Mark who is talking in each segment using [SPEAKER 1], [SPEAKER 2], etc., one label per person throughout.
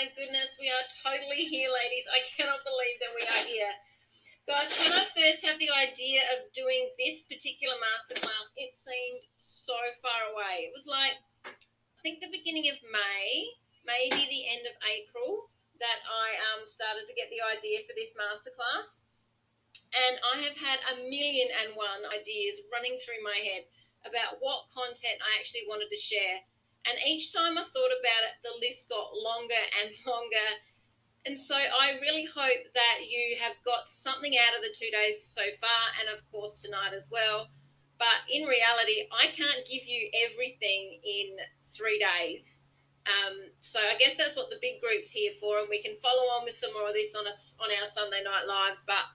[SPEAKER 1] my goodness, we are totally here, ladies. I cannot believe that we are here. Guys, when I first had the idea of doing this particular masterclass, it seemed so far away. It was like, I think the beginning of May, maybe the end of April, that I started to get the idea for this masterclass. And I have had a million and one ideas running through my head about what content I actually wanted to share. And each time I thought about it, the list got longer and longer. And so I really hope that you have got something out of the 2 days so far, and of course tonight as well. But in reality, I can't give you everything in 3 days. So I guess that's what the big group's here for, and we can follow on with some more of this on our Sunday night lives. But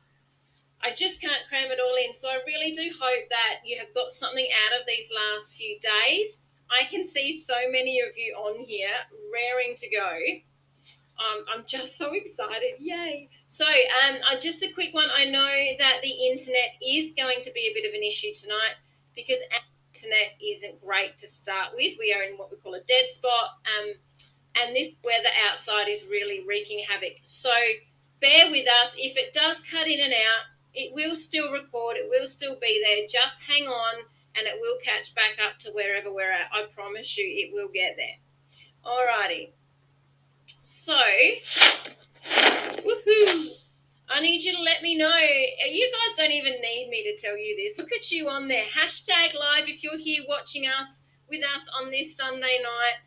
[SPEAKER 1] I just can't cram it all in. So I really do hope that you have got something out of these last few days. I can see so many of you on here raring to go. I'm just so excited. Yay. So just a quick one. I know that the internet is going to be a bit of an issue tonight because our internet isn't great to start with. We are in what we call a dead spot, and this weather outside is really wreaking havoc. So bear with us. If it does cut in and out, it will still record. It will still be there. Just hang on, and it will catch back up to wherever we're at. I promise you it will get there. Alrighty. So, woohoo! I need you to let me know. You guys don't even need me to tell you this. Look at you on there. Hashtag live if you're here watching us with us on this Sunday night.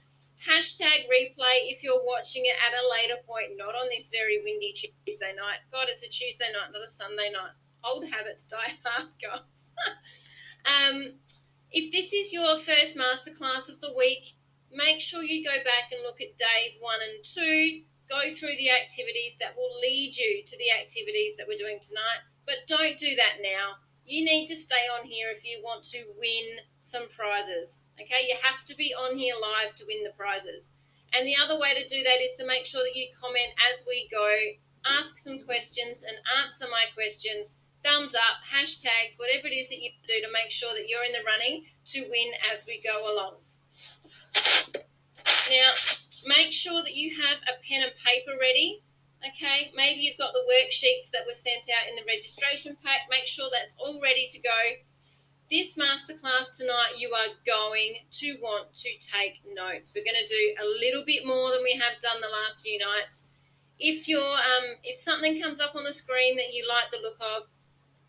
[SPEAKER 1] Hashtag replay if you're watching it at a later point, not on this very windy Tuesday night. God, it's a Tuesday night, not a Sunday night. Old habits die hard, guys. If this is your first masterclass of the week, make sure you go back and look at days 1 and 2. Go through the activities that will lead you to the activities that we're doing tonight. But don't do that now. You need to stay on here if you want to win some prizes. Okay, you have to be on here live to win the prizes. And the other way to do that is to make sure that you comment as we go, ask some questions and answer my questions. Thumbs up, hashtags, whatever it is that you do to make sure that you're in the running to win as we go along. Now, make sure that you have a pen and paper ready, okay? Maybe you've got the worksheets that were sent out in the registration pack. Make sure that's all ready to go. This masterclass tonight, you are going to want to take notes. We're going to do a little bit more than we have done the last few nights. If something comes up on the screen that you like the look of,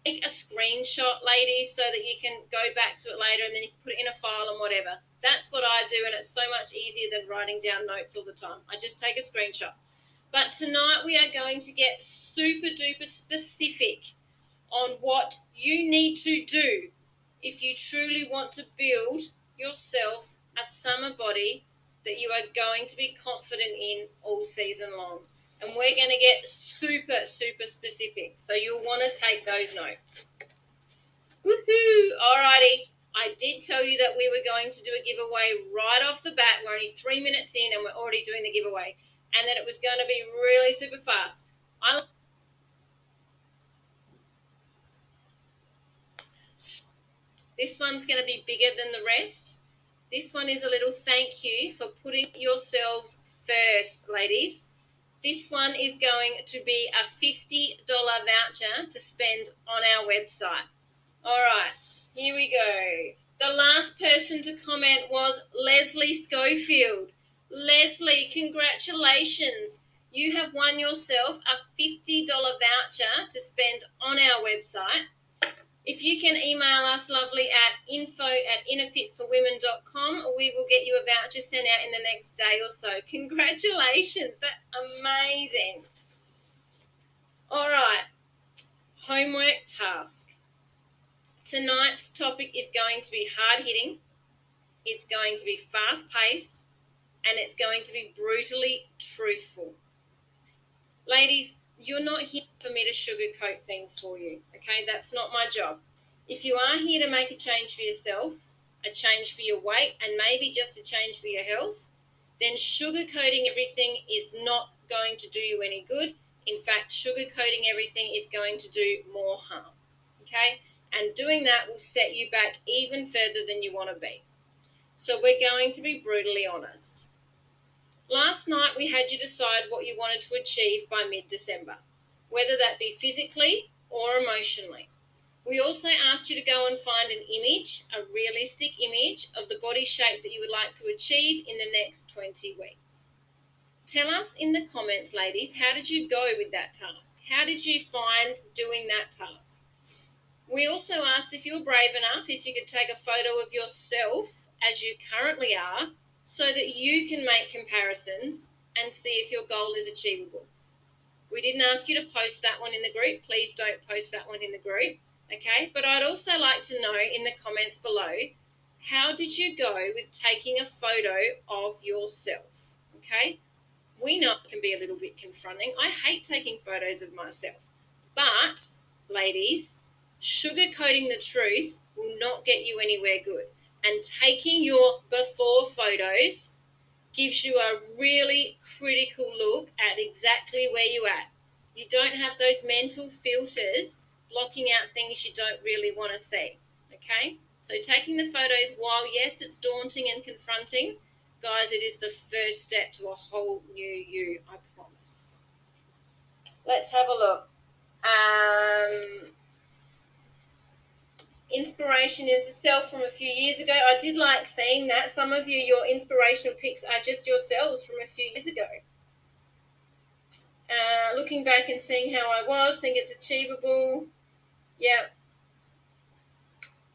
[SPEAKER 1] take a screenshot, ladies, so that you can go back to it later and then you can put it in a file and whatever. That's what I do, and it's so much easier than writing down notes all the time. I just take a screenshot. But tonight we are going to get super duper specific on what you need to do if you truly want to build yourself a summer body that you are going to be confident in all season long. And we're going to get super, super specific. So you'll want to take those notes. Woohoo! Alrighty. I did tell you that we were going to do a giveaway right off the bat. We're only 3 minutes in and we're already doing the giveaway. And that it was going to be really super fast. This one's going to be bigger than the rest. This one is a little thank you for putting yourselves first, ladies. This one is going to be a $50 voucher to spend on our website. All right, here we go. The last person to comment was Leslie Schofield. Leslie, congratulations. You have won yourself a $50 voucher to spend on our website. If you can email us lovely at info@innerfitforwomen.com, we will get you a voucher sent out in the next day or so. Congratulations. That's amazing. All right. Homework task. Tonight's topic is going to be hard-hitting. It's going to be fast-paced. And it's going to be brutally truthful. Ladies, you're not here for me to sugarcoat things for you, okay? That's not my job. If you are here to make a change for yourself, a change for your weight, and maybe just a change for your health, then sugarcoating everything is not going to do you any good. In fact, sugarcoating everything is going to do more harm, okay? And doing that will set you back even further than you want to be. So we're going to be brutally honest. Last night we had you decide what you wanted to achieve by mid-December, whether that be physically or emotionally. We also asked you to go and find an image, a realistic image of the body shape that you would like to achieve in the next 20 weeks. Tell us in the comments, ladies, how did you go with that task? How did you find doing that task? We also asked if you were brave enough, if you could take a photo of yourself as you currently are, so that you can make comparisons and see if your goal is achievable. We didn't ask you to post that one in the group. Please don't post that one in the group, okay? But I'd also like to know in the comments below, how did you go with taking a photo of yourself, okay? We know it can be a little bit confronting. I hate taking photos of myself. But, ladies, sugarcoating the truth will not get you anywhere good. And taking your before photos gives you a really critical look at exactly where you're at. You don't have those mental filters blocking out things you don't really want to see, okay? So taking the photos, while yes, it's daunting and confronting, guys, it is the first step to a whole new you, I promise. Let's have a look. Inspiration is a self from a few years ago. I did like seeing that. Some of you, your inspirational pics are just yourselves from a few years ago. Looking back and seeing how I was, think it's achievable. Yeah.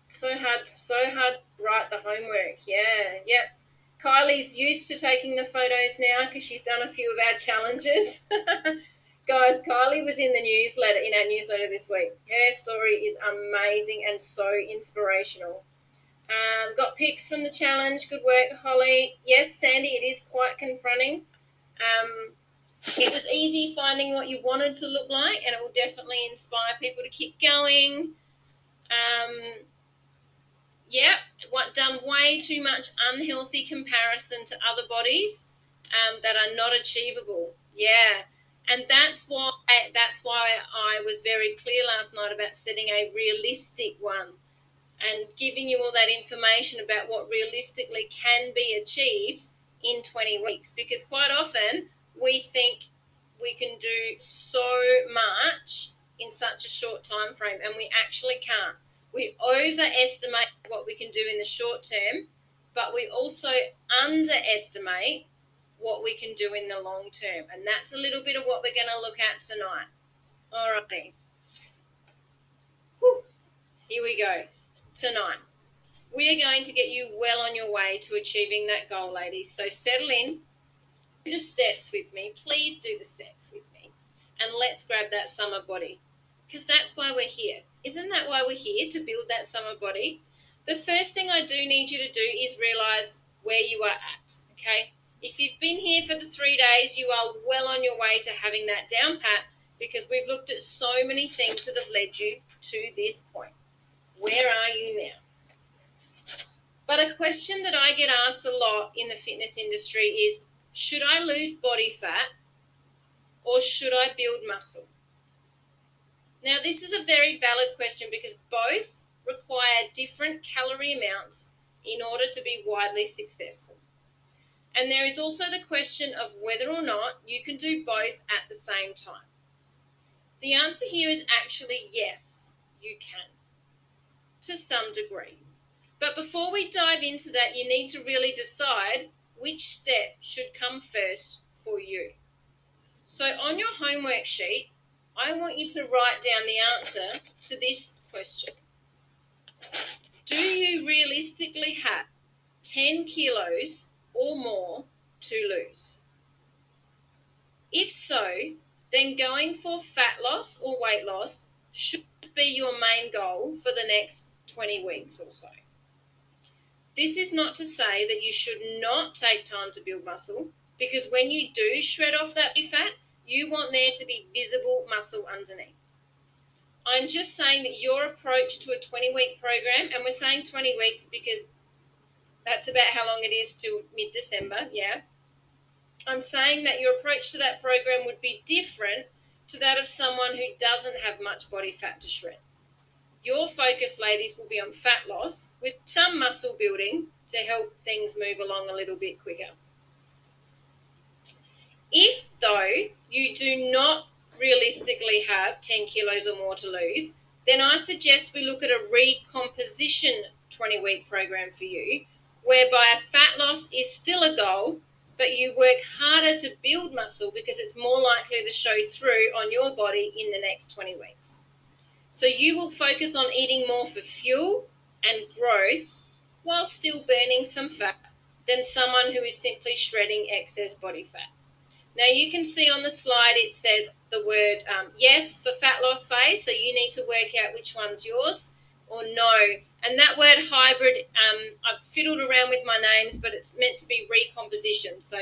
[SPEAKER 1] So hard to write the homework. Yeah. Kylie's used to taking the photos now because she's done a few of our challenges. Guys, Kylie was in our newsletter this week. Her story is amazing and so inspirational. Got pics from the challenge. Good work, Holly. Yes, Sandy, it is quite confronting. It was easy finding what you wanted to look like, and it will definitely inspire people to keep going. Done way too much unhealthy comparison to other bodies that are not achievable. Yeah, and that's why I was very clear last night about setting a realistic one and giving you all that information about what realistically can be achieved in 20 weeks, because quite often we think we can do so much in such a short time frame, and we actually can't. We overestimate what we can do in the short term, but we also underestimate what we can do in the long term, and that's a little bit of what we're going to look at tonight. All righty. Here we go. Tonight, we are going to get you well on your way to achieving that goal, ladies. So settle in, do the steps with me. Please do the steps with me. And let's grab that summer body, because that's why we're here. Isn't that why we're here, to build that summer body? The first thing I do need you to do is realise where you are at, okay? If you've been here for the 3 days, you are well on your way to having that down pat, because we've looked at so many things that have led you to this point. Where are you now? But a question that I get asked a lot in the fitness industry is, should I lose body fat or should I build muscle? Now, this is a very valid question because both require different calorie amounts in order to be widely successful. And there is also the question of whether or not you can do both at the same time. The answer here is actually yes, you can, to some degree. But before we dive into that, you need to really decide which step should come first for you. So on your homework sheet, I want you to write down the answer to this question. Do you realistically have 10 kilos or more to lose? If so, then going for fat loss or weight loss should be your main goal for the next 20 weeks or so. This is not to say that you should not take time to build muscle, because when you do shred off that fat, you want there to be visible muscle underneath. I'm just saying that your approach to a 20-week program, and we're saying 20 weeks because that's about how long it is till mid-December, yeah. I'm saying that your approach to that program would be different to that of someone who doesn't have much body fat to shred. Your focus, ladies, will be on fat loss with some muscle building to help things move along a little bit quicker. If, though, you do not realistically have 10 kilos or more to lose, then I suggest we look at a recomposition 20-week program for you, whereby fat loss is still a goal, but you work harder to build muscle because it's more likely to show through on your body in the next 20 weeks. So you will focus on eating more for fuel and growth while still burning some fat than someone who is simply shredding excess body fat. Now you can see on the slide it says the word yes for fat loss phase, so you need to work out which one's yours, or no. And that word hybrid, I've fiddled around with my names, but it's meant to be recomposition. So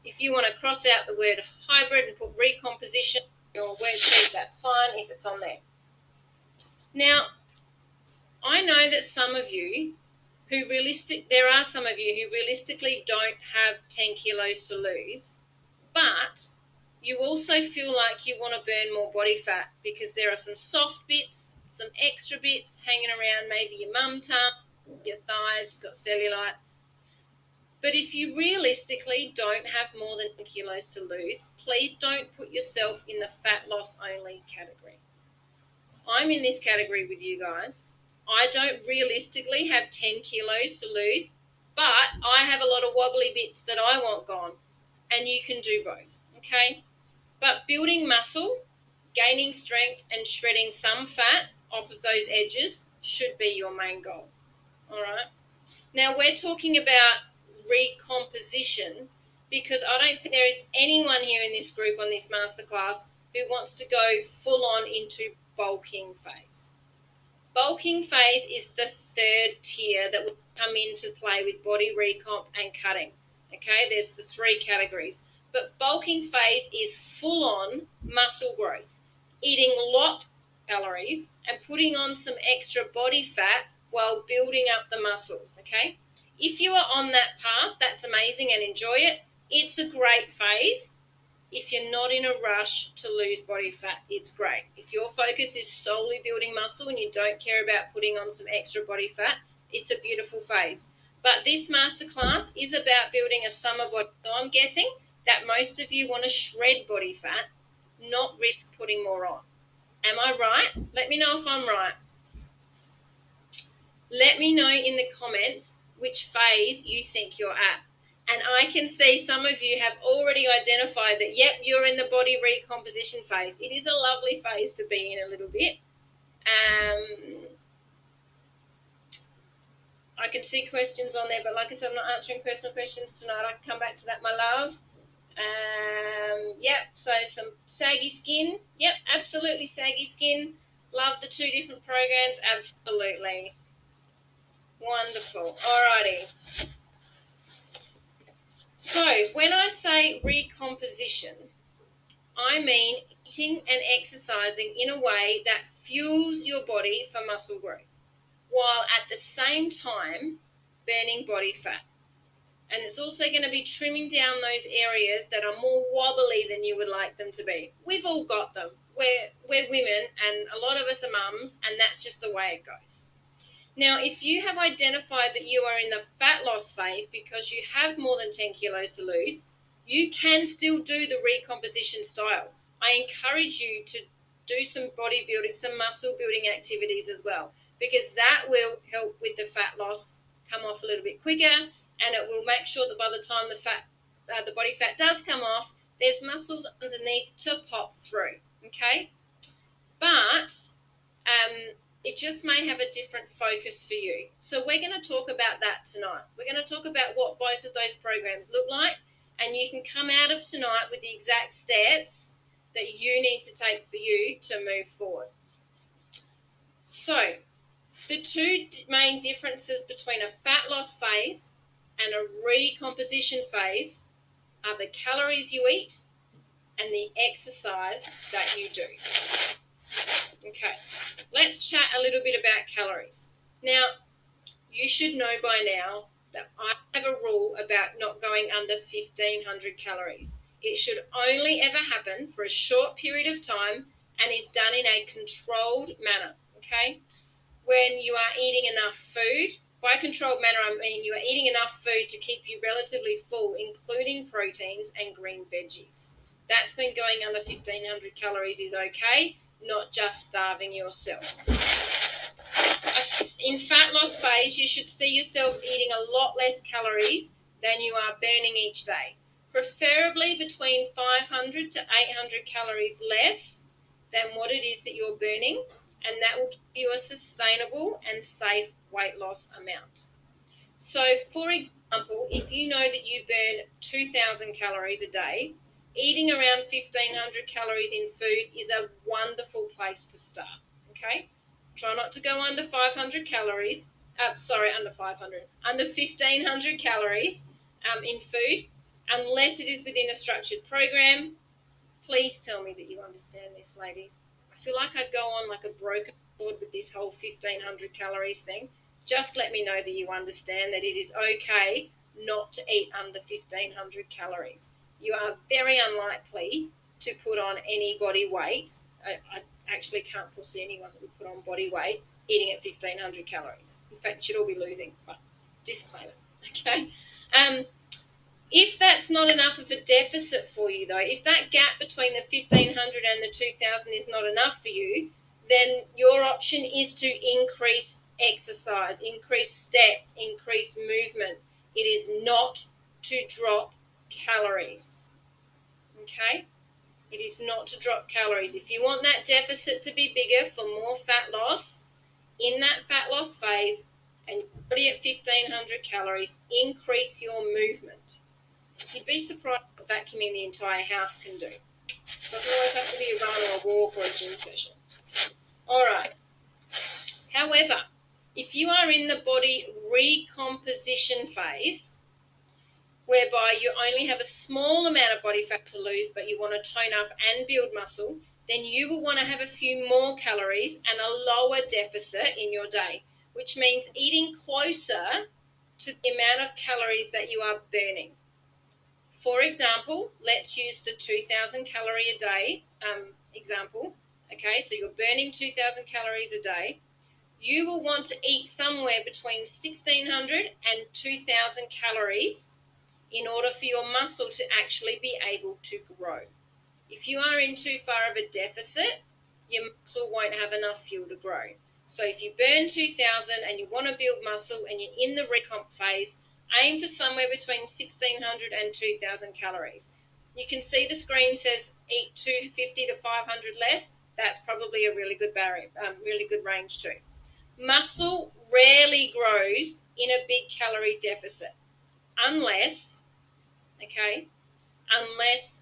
[SPEAKER 1] if you want to cross out the word hybrid and put recomposition in your worksheet, that's fine if it's on there. Now, I know that there are some of you who realistically don't have 10 kilos to lose, but you also feel like you want to burn more body fat because there are some soft bits, some extra bits hanging around, maybe your mum tum, your thighs, you've got cellulite. But if you realistically don't have more than 10 kilos to lose, please don't put yourself in the fat loss only category. I'm in this category with you guys. I don't realistically have 10 kilos to lose, but I have a lot of wobbly bits that I want gone, and you can do both, okay? But building muscle, gaining strength, and shredding some fat off of those edges should be your main goal, all right? Now, we're talking about recomposition because I don't think there is anyone here in this group on this masterclass who wants to go full on into bulking phase. Bulking phase is the third tier that will come into play with body recomp and cutting. Okay, there's the three categories. But bulking phase is full on muscle growth, eating lot of calories and putting on some extra body fat while building up the muscles. Okay, if you are on that path, that's amazing and enjoy it. It's a great phase. If you're not in a rush to lose body fat, it's great. If your focus is solely building muscle and you don't care about putting on some extra body fat, it's a beautiful phase. But this masterclass is about building a summer body. So I'm guessing that most of you want to shred body fat, not risk putting more on. Am I right? Let me know if I'm right. Let me know in the comments which phase you think you're at. And I can see some of you have already identified that, yep, you're in the body recomposition phase. It is a lovely phase to be in a little bit. I can see questions on there, but like I said, I'm not answering personal questions tonight. I can come back to that, my love. Yep, so some saggy skin. Yep, absolutely saggy skin. Love the 2 different programs. Absolutely. Wonderful. Alrighty. So when I say recomposition, I mean eating and exercising in a way that fuels your body for muscle growth, while at the same time burning body fat. And it's also going to be trimming down those areas that are more wobbly than you would like them to be. We've all got them. We're women and a lot of us are mums, and that's just the way it goes. Now, if you have identified that you are in the fat loss phase because you have more than 10 kilos to lose, you can still do the recomposition style. I encourage you to do some bodybuilding, some muscle building activities as well, because that will help with the fat loss come off a little bit quicker, and it will make sure that by the time the body fat does come off, there's muscles underneath to pop through, okay? But it just may have a different focus for you. So we're going to talk about that tonight. We're going to talk about what both of those programs look like, and you can come out of tonight with the exact steps that you need to take for you to move forward. So the 2 main differences between a fat loss phase and a recomposition phase are the calories you eat and the exercise that you do. Okay, let's chat a little bit about calories. Now, you should know by now that I have a rule about not going under 1,500 calories. It should only ever happen for a short period of time and is done in a controlled manner, okay? When you are eating enough food By controlled manner, I mean you are eating enough food to keep you relatively full, including proteins and green veggies. That's when going under 1,500 calories is okay, not just starving yourself. In fat loss phase, you should see yourself eating a lot less calories than you are burning each day, preferably between 500 to 800 calories less than what it is that you're burning, and that will give you a sustainable and safe weight loss amount. So, for example, if you know that you burn 2,000 calories a day, eating around 1,500 calories in food is a wonderful place to start, okay? Try not to go under 500 calories, under 1,500 calories in food, unless it is within a structured program. Please tell me that you understand this, ladies. I feel like I go on like a broken record with this whole 1,500 calories thing. Just let me know that you understand that it is okay not to eat under 1,500 calories. You are very unlikely to put on any body weight. I actually can't foresee anyone that would put on body weight eating at 1,500 calories. In fact, you should all be losing, but disclaimer, okay? If that's not enough of a deficit for you, though, if that gap between the 1,500 and the 2,000 is not enough for you, then your option is to increase exercise, increase steps, increase movement. It is not to drop calories, okay? It is not to drop calories. If you want that deficit to be bigger for more fat loss, in that fat loss phase, and you're already at 1,500 calories, increase your movement. You'd be surprised what vacuuming the entire house can do. It doesn't always have to be a run or a walk or a gym session. All right. However, if you are in the body recomposition phase, whereby you only have a small amount of body fat to lose, but you want to tone up and build muscle, then you will want to have a few more calories and a lower deficit in your day, which means eating closer to the amount of calories that you are burning. For example, let's use the 2,000 calorie a day example. Okay, so you're burning 2,000 calories a day. You will want to eat somewhere between 1,600 and 2,000 calories in order for your muscle to actually be able to grow. If you are in too far of a deficit, your muscle won't have enough fuel to grow. So if you burn 2,000 and you want to build muscle and you're in the recomp phase, aim for somewhere between 1,600 and 2,000 calories. You can see the screen says eat 250 to 500 less. That's probably a really good really good range too. Muscle rarely grows in a big calorie deficit unless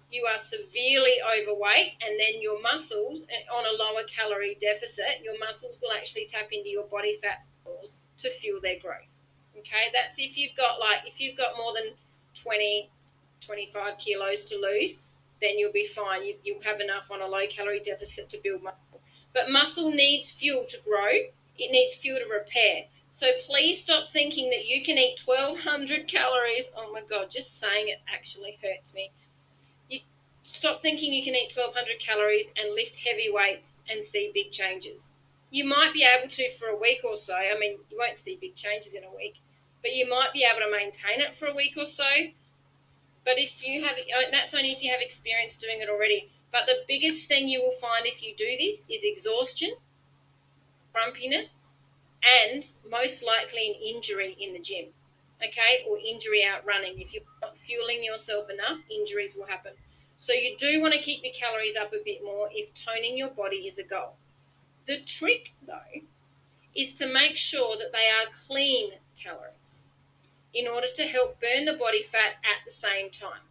[SPEAKER 1] you are severely overweight, and then your muscles, on a lower calorie deficit, your muscles will actually tap into your body fat stores to fuel their growth. Okay, that's if you've got more than 20, 25 kilos to lose, then you'll be fine. You'll have enough on a low calorie deficit to build muscle. But muscle needs fuel to grow. It needs fuel to repair. So please stop thinking that you can eat 1,200 calories. Oh my God, just saying it actually hurts me. Stop thinking you can eat 1,200 calories and lift heavy weights and see big changes. You might be able to for a week or so. I mean, you won't see big changes in a week, but you might be able to maintain it for a week or so. But that's only if you have experience doing it already. But the biggest thing you will find if you do this is exhaustion, grumpiness, and most likely an injury in the gym, okay, or injury out running. If you're not fueling yourself enough, injuries will happen. So you do want to keep your calories up a bit more if toning your body is a goal. The trick, though, is to make sure that they are clean calories in order to help burn the body fat at the same time,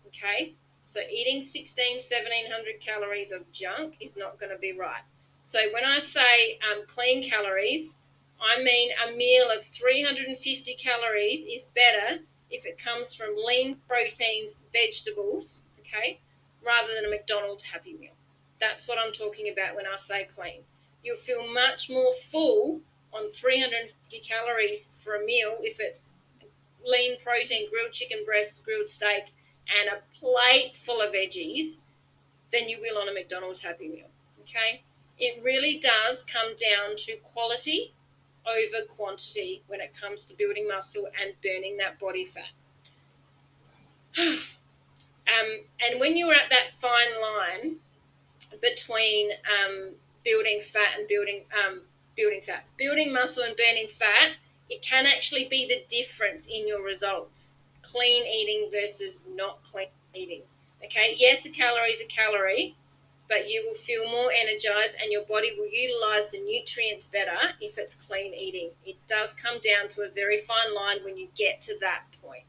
[SPEAKER 1] okay? So eating 1,700 calories of junk is not going to be right. So when I say clean calories, I mean a meal of 350 calories is better if it comes from lean proteins, vegetables, okay, rather than a McDonald's Happy Meal. That's what I'm talking about when I say clean. You'll feel much more full on 350 calories for a meal if it's lean protein, grilled chicken breast, grilled steak, and a plate full of veggies than you will on a McDonald's Happy Meal, okay? It really does come down to quality over quantity when it comes to building muscle and burning that body fat. And when you're at that fine line between building fat and building muscle and burning fat, it can actually be the difference in your results. Clean eating versus not clean eating. Okay, yes, a calorie is a calorie, but you will feel more energized and your body will utilize the nutrients better if it's clean eating. It does come down to a very fine line when you get to that point.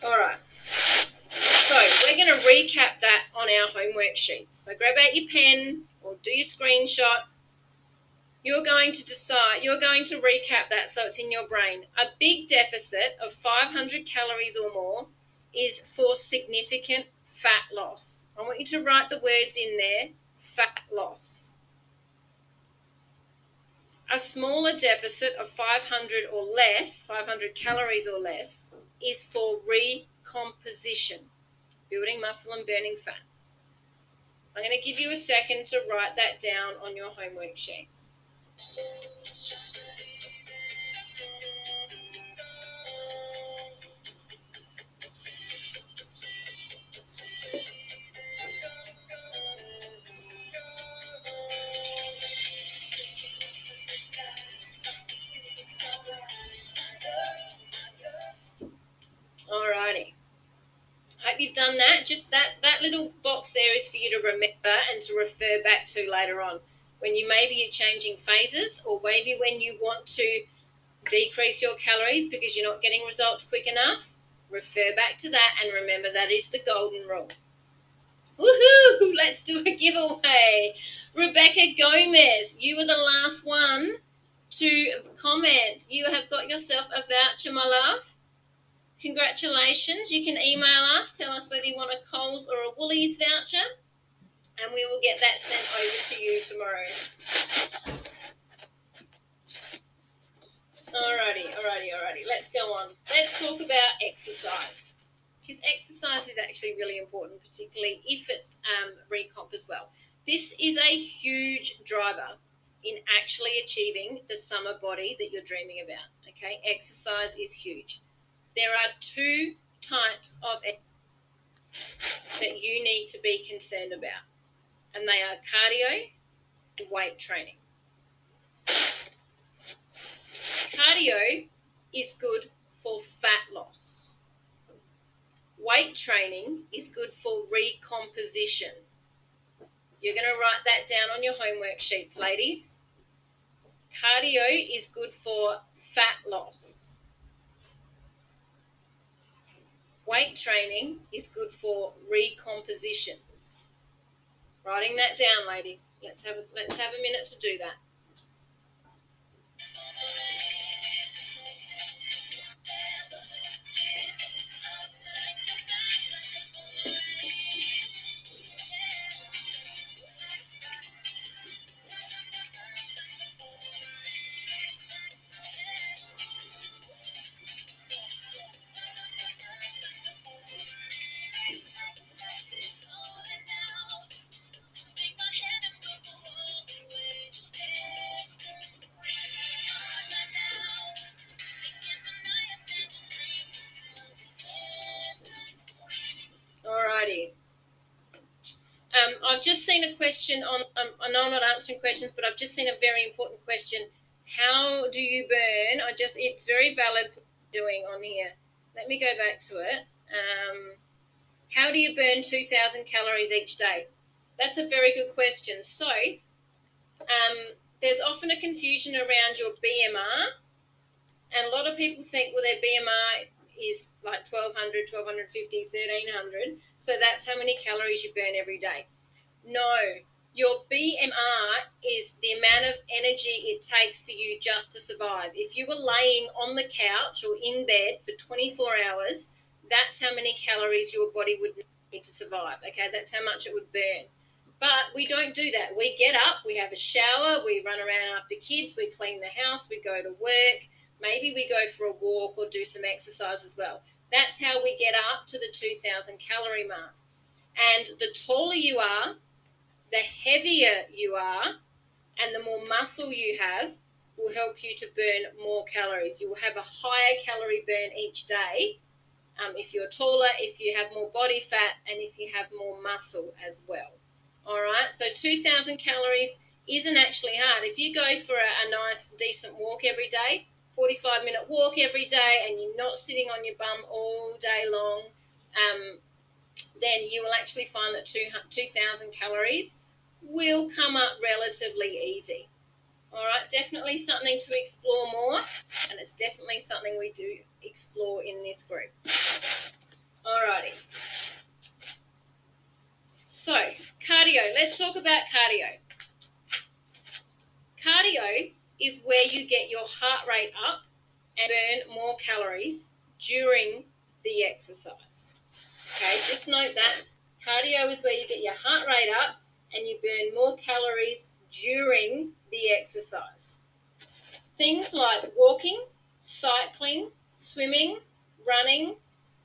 [SPEAKER 1] All right. So we're going to recap that on our homework sheets. So grab out your pen or do your screenshot. You're going to recap that so it's in your brain. A big deficit of 500 calories or more is for significant fat loss. I want you to write the words in there, fat loss. A smaller deficit of 500 or less, 500 calories or less, is for recomposition, building muscle and burning fat. I'm going to give you a second to write that down on your homework sheet. Alrighty. Hope you've done that. Just that little box there is for you to remember and to refer back to later on. When you maybe you're changing phases, or maybe when you want to decrease your calories because you're not getting results quick enough, refer back to that and remember that is the golden rule. Woohoo! Let's do a giveaway. Rebecca Gomez, you were the last one to comment. You have got yourself a voucher, my love. Congratulations. You can email us, tell us whether you want a Coles or a Woolies voucher, and we will get that sent over to you tomorrow. Alrighty. Let's go on. Let's talk about exercise, because exercise is actually really important, particularly if it's recomp as well. This is a huge driver in actually achieving the summer body that you're dreaming about. Okay, exercise is huge. There are two types of exercise that you need to be concerned about, and they are cardio and weight training. Cardio is good for fat loss. Weight training is good for recomposition. You're going to write that down on your homework sheets, ladies. Cardio is good for fat loss. Weight training is good for recomposition. Writing that down, ladies. Let's have a minute to do that. Alrighty. I've just seen a question on, I know I'm not answering questions, but I've just seen a very important question. How do you burn? It's very valid for doing on here. Let me go back to it. How do you burn 2,000 calories each day? That's a very good question. So, there's often a confusion around your BMR, and a lot of people think, well, their BMR is like 1,200, 1,250, 1,300, so that's how many calories you burn every day. No, your BMR is the amount of energy it takes for you just to survive. If you were laying on the couch or in bed for 24 hours, that's how many calories your body would need to survive, okay? That's how much it would burn. But we don't do that. We get up, we have a shower, we run around after kids, we clean the house, we go to work, maybe we go for a walk or do some exercise as well. That's how we get up to the 2,000 calorie mark. And the taller you are, the heavier you are, and the more muscle you have, will help you to burn more calories. You will have a higher calorie burn each day if you're taller, if you have more body fat, and if you have more muscle as well. All right, so 2,000 calories isn't actually hard. If you go for a nice, decent walk every day, 45-minute walk every day, and you're not sitting on your bum all day long, then you will actually find that 2,000 calories will come up relatively easy. All right, definitely something to explore more, and it's definitely something we do explore in this group. All righty. So, cardio. Let's talk about cardio. Cardio is where you get your heart rate up and burn more calories during the exercise. Okay, just note that. Cardio is where you get your heart rate up and you burn more calories during the exercise. Things like walking, cycling, swimming, running,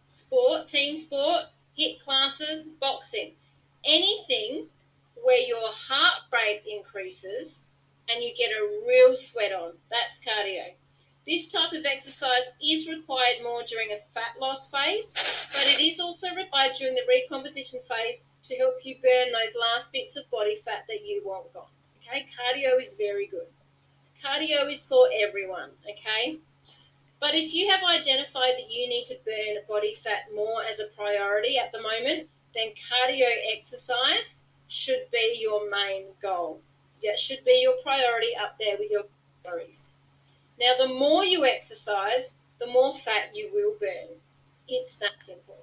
[SPEAKER 1] sport, team sport, HIIT classes, boxing. Anything where your heart rate increases and you get a real sweat on, that's cardio. This type of exercise is required more during a fat loss phase, but it is also required during the recomposition phase to help you burn those last bits of body fat that you want gone. Okay, cardio is very good. Cardio is for everyone, okay? But if you have identified that you need to burn body fat more as a priority at the moment, then cardio exercise should be your main goal. That should be your priority up there with your calories. Now, the more you exercise, the more fat you will burn. It's that simple.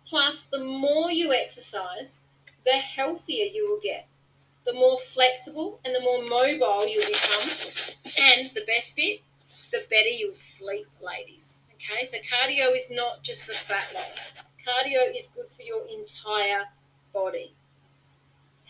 [SPEAKER 1] Plus, the more you exercise, the healthier you will get. The more flexible and the more mobile you'll become. And the best bit, the better you'll sleep, ladies. Okay, so cardio is not just for fat loss. Cardio is good for your entire body.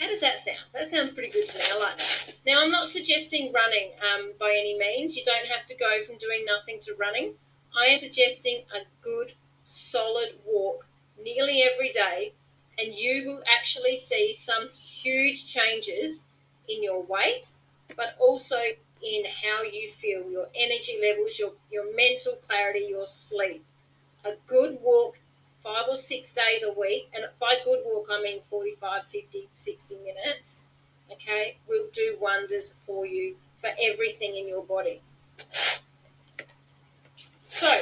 [SPEAKER 1] How does that sound? That sounds pretty good to me. I like that. Now, I'm not suggesting running by any means. You don't have to go from doing nothing to running. I am suggesting a good, solid walk nearly every day, and you will actually see some huge changes in your weight, but also in how you feel, your energy levels, your mental clarity, your sleep. A good walk 5 or 6 days a week, and by good walk I mean 45, 50, 60 minutes, okay, will do wonders for you for everything in your body. So,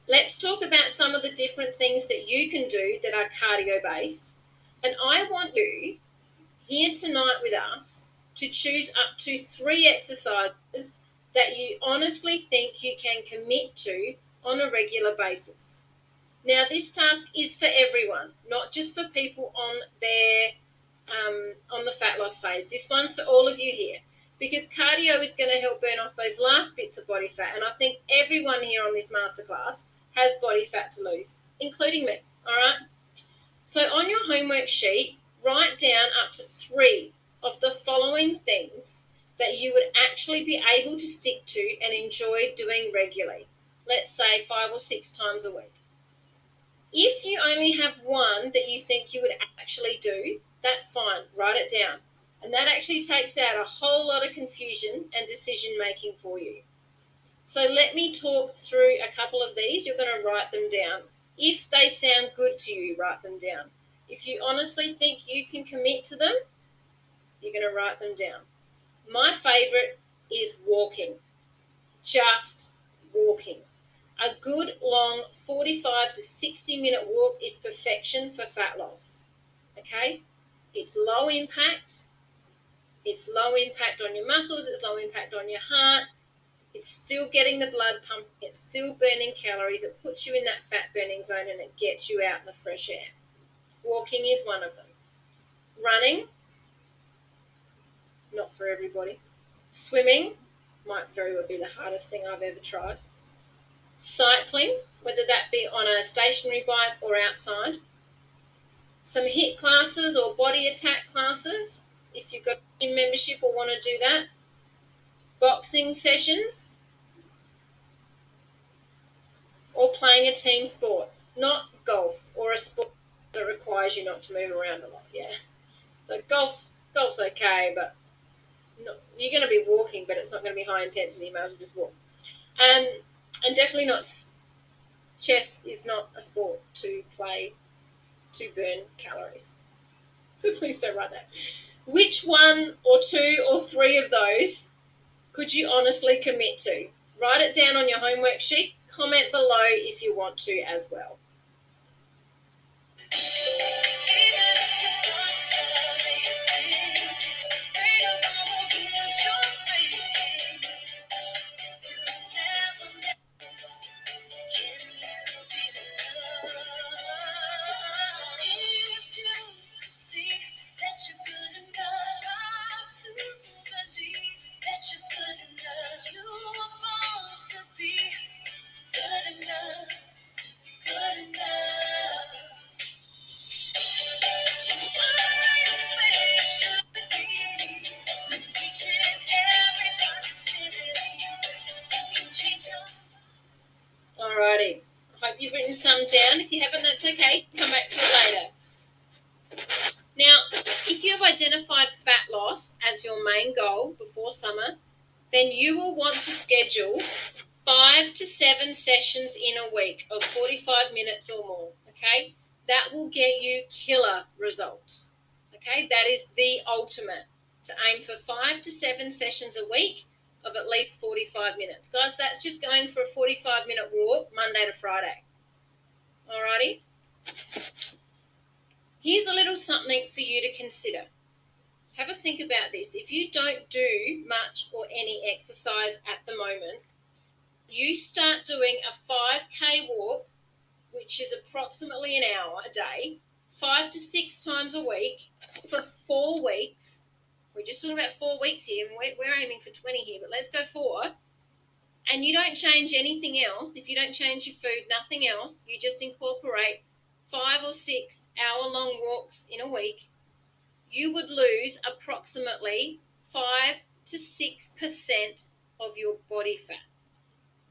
[SPEAKER 1] let's talk about some of the different things that you can do that are cardio-based, and I want you here tonight with us to choose up to 3 exercises that you honestly think you can commit to on a regular basis. Now, this task is for everyone, not just for people on the fat loss phase. This one's for all of you here, because cardio is going to help burn off those last bits of body fat, and I think everyone here on this masterclass has body fat to lose, including me, all right? So on your homework sheet, write down up to 3 of the following things that you would actually be able to stick to and enjoy doing regularly. Let's say 5 or 6 times a week. If you only have one that you think you would actually do, that's fine. Write it down. And that actually takes out a whole lot of confusion and decision making for you. So let me talk through a couple of these. You're going to write them down. If they sound good to you, write them down. If you honestly think you can commit to them, you're going to write them down. My favourite is walking. Just walking. A good long 45 to 60 minute walk is perfection for fat loss. Okay? It's low impact. It's low impact on your muscles. It's low impact on your heart. It's still getting the blood pumping. It's still burning calories. It puts you in that fat burning zone and it gets you out in the fresh air. Walking is one of them. Running, not for everybody. Swimming might very well be the hardest thing I've ever tried. Cycling, whether that be on a stationary bike or outside. Some HIIT classes or body attack classes, if you've got a gym membership or want to do that. Boxing sessions, or playing a team sport, not golf or a sport that requires you not to move around a lot, yeah. So golf's okay, but You're going to be walking, but it's not going to be high intensity. You might as well just walk. And definitely not, chess is not a sport to play to burn calories. So please don't write that. Which one or two or three of those could you honestly commit to? Write it down on your homework sheet. Comment below if you want to as well. Alrighty. I hope you've written some down. If you haven't, that's okay. Come back to it later. Now, if you have identified fat loss as your main goal before summer, then you will want to schedule 5 to 7 sessions in a week of 45 minutes or more, okay? That will get you killer results, okay? That is the ultimate, to aim for 5 to 7 sessions a week of at least 45 minutes. Guys, that's just going for a 45-minute walk Monday to Friday. Alrighty? Here's a little something for you to consider. Have a think about this. If you don't do much or any exercise at the moment, you start doing a 5K walk, which is approximately an hour a day, 5 to 6 times a week for 4 weeks. We're just talking about 4 weeks here, and we're aiming for 20 here, but let's go 4. And you don't change anything else. If you don't change your food, nothing else, you just incorporate 5 or 6 hour-long walks in a week, you would lose approximately 5 to 6% of your body fat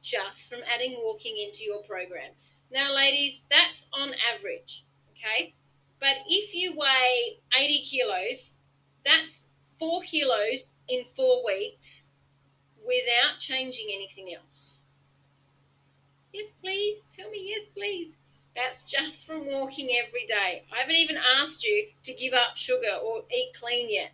[SPEAKER 1] just from adding walking into your program. Now, ladies, that's on average, okay? But if you weigh 80 kilos, that's 4 kilos in 4 weeks without changing anything else. Yes, please. Tell me yes, please. That's just from walking every day. I haven't even asked you to give up sugar or eat clean yet.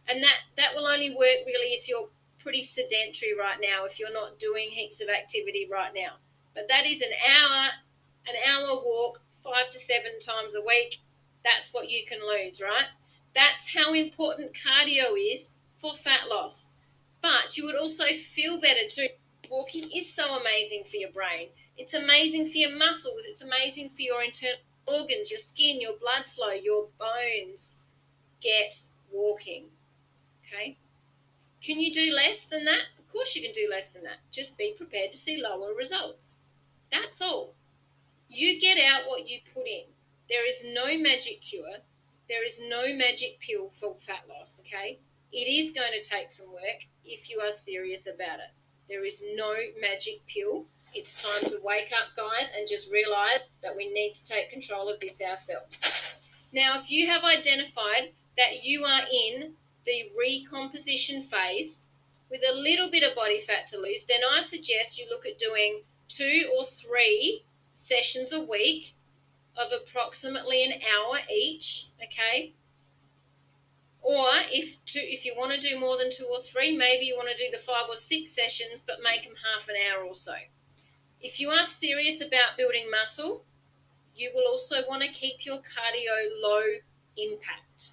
[SPEAKER 1] And that will only work really if you're pretty sedentary right now, if you're not doing heaps of activity right now. But that is an hour walk 5 to 7 times a week. That's what you can lose, right? That's how important cardio is for fat loss. But you would also feel better too. Walking is so amazing for your brain. It's amazing for your muscles. It's amazing for your internal organs, your skin, your blood flow, your bones. Get walking, okay? Can you do less than that? Of course you can do less than that. Just be prepared to see lower results. That's all. You get out what you put in. There is no magic cure. There is no magic pill for fat loss, okay? It is going to take some work if you are serious about it. There is no magic pill. It's time to wake up, guys, and just realize that we need to take control of this ourselves. Now, if you have identified that you are in the recomposition phase with a little bit of body fat to lose, then I suggest you look at doing 2 or 3 sessions a week of approximately an hour each, okay? Or if you want to do more than 2 or 3, maybe you want to do the 5 or 6 sessions, but make them half an hour or so. If you are serious about building muscle, you will also want to keep your cardio low impact,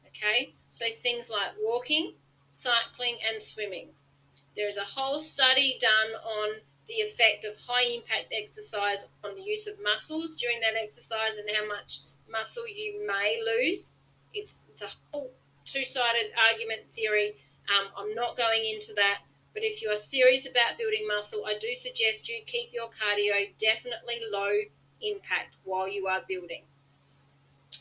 [SPEAKER 1] okay? So things like walking, cycling, and swimming. There's a whole study done on the effect of high-impact exercise on the use of muscles during that exercise and how much muscle you may lose. It's a whole two-sided argument theory. I'm not going into that, but if you are serious about building muscle, I do suggest you keep your cardio definitely low impact while you are building.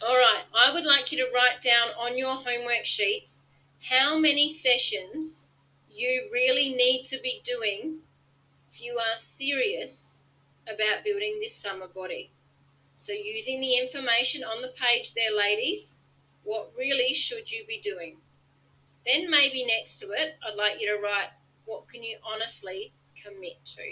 [SPEAKER 1] All right, I would like you to write down on your homework sheets how many sessions you really need to be doing if you are serious about building this summer body. So using the information on the page there, ladies, what really should you be doing? Then maybe next to it, I'd like you to write, what can you honestly commit to?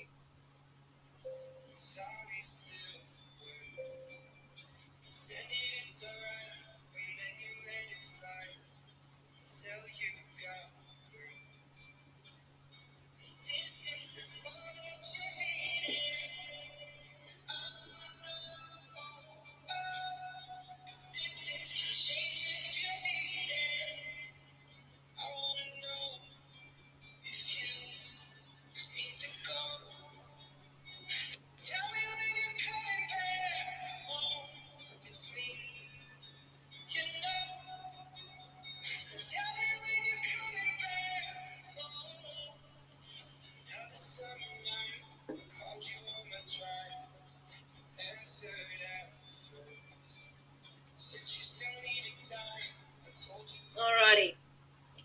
[SPEAKER 1] Alrighty,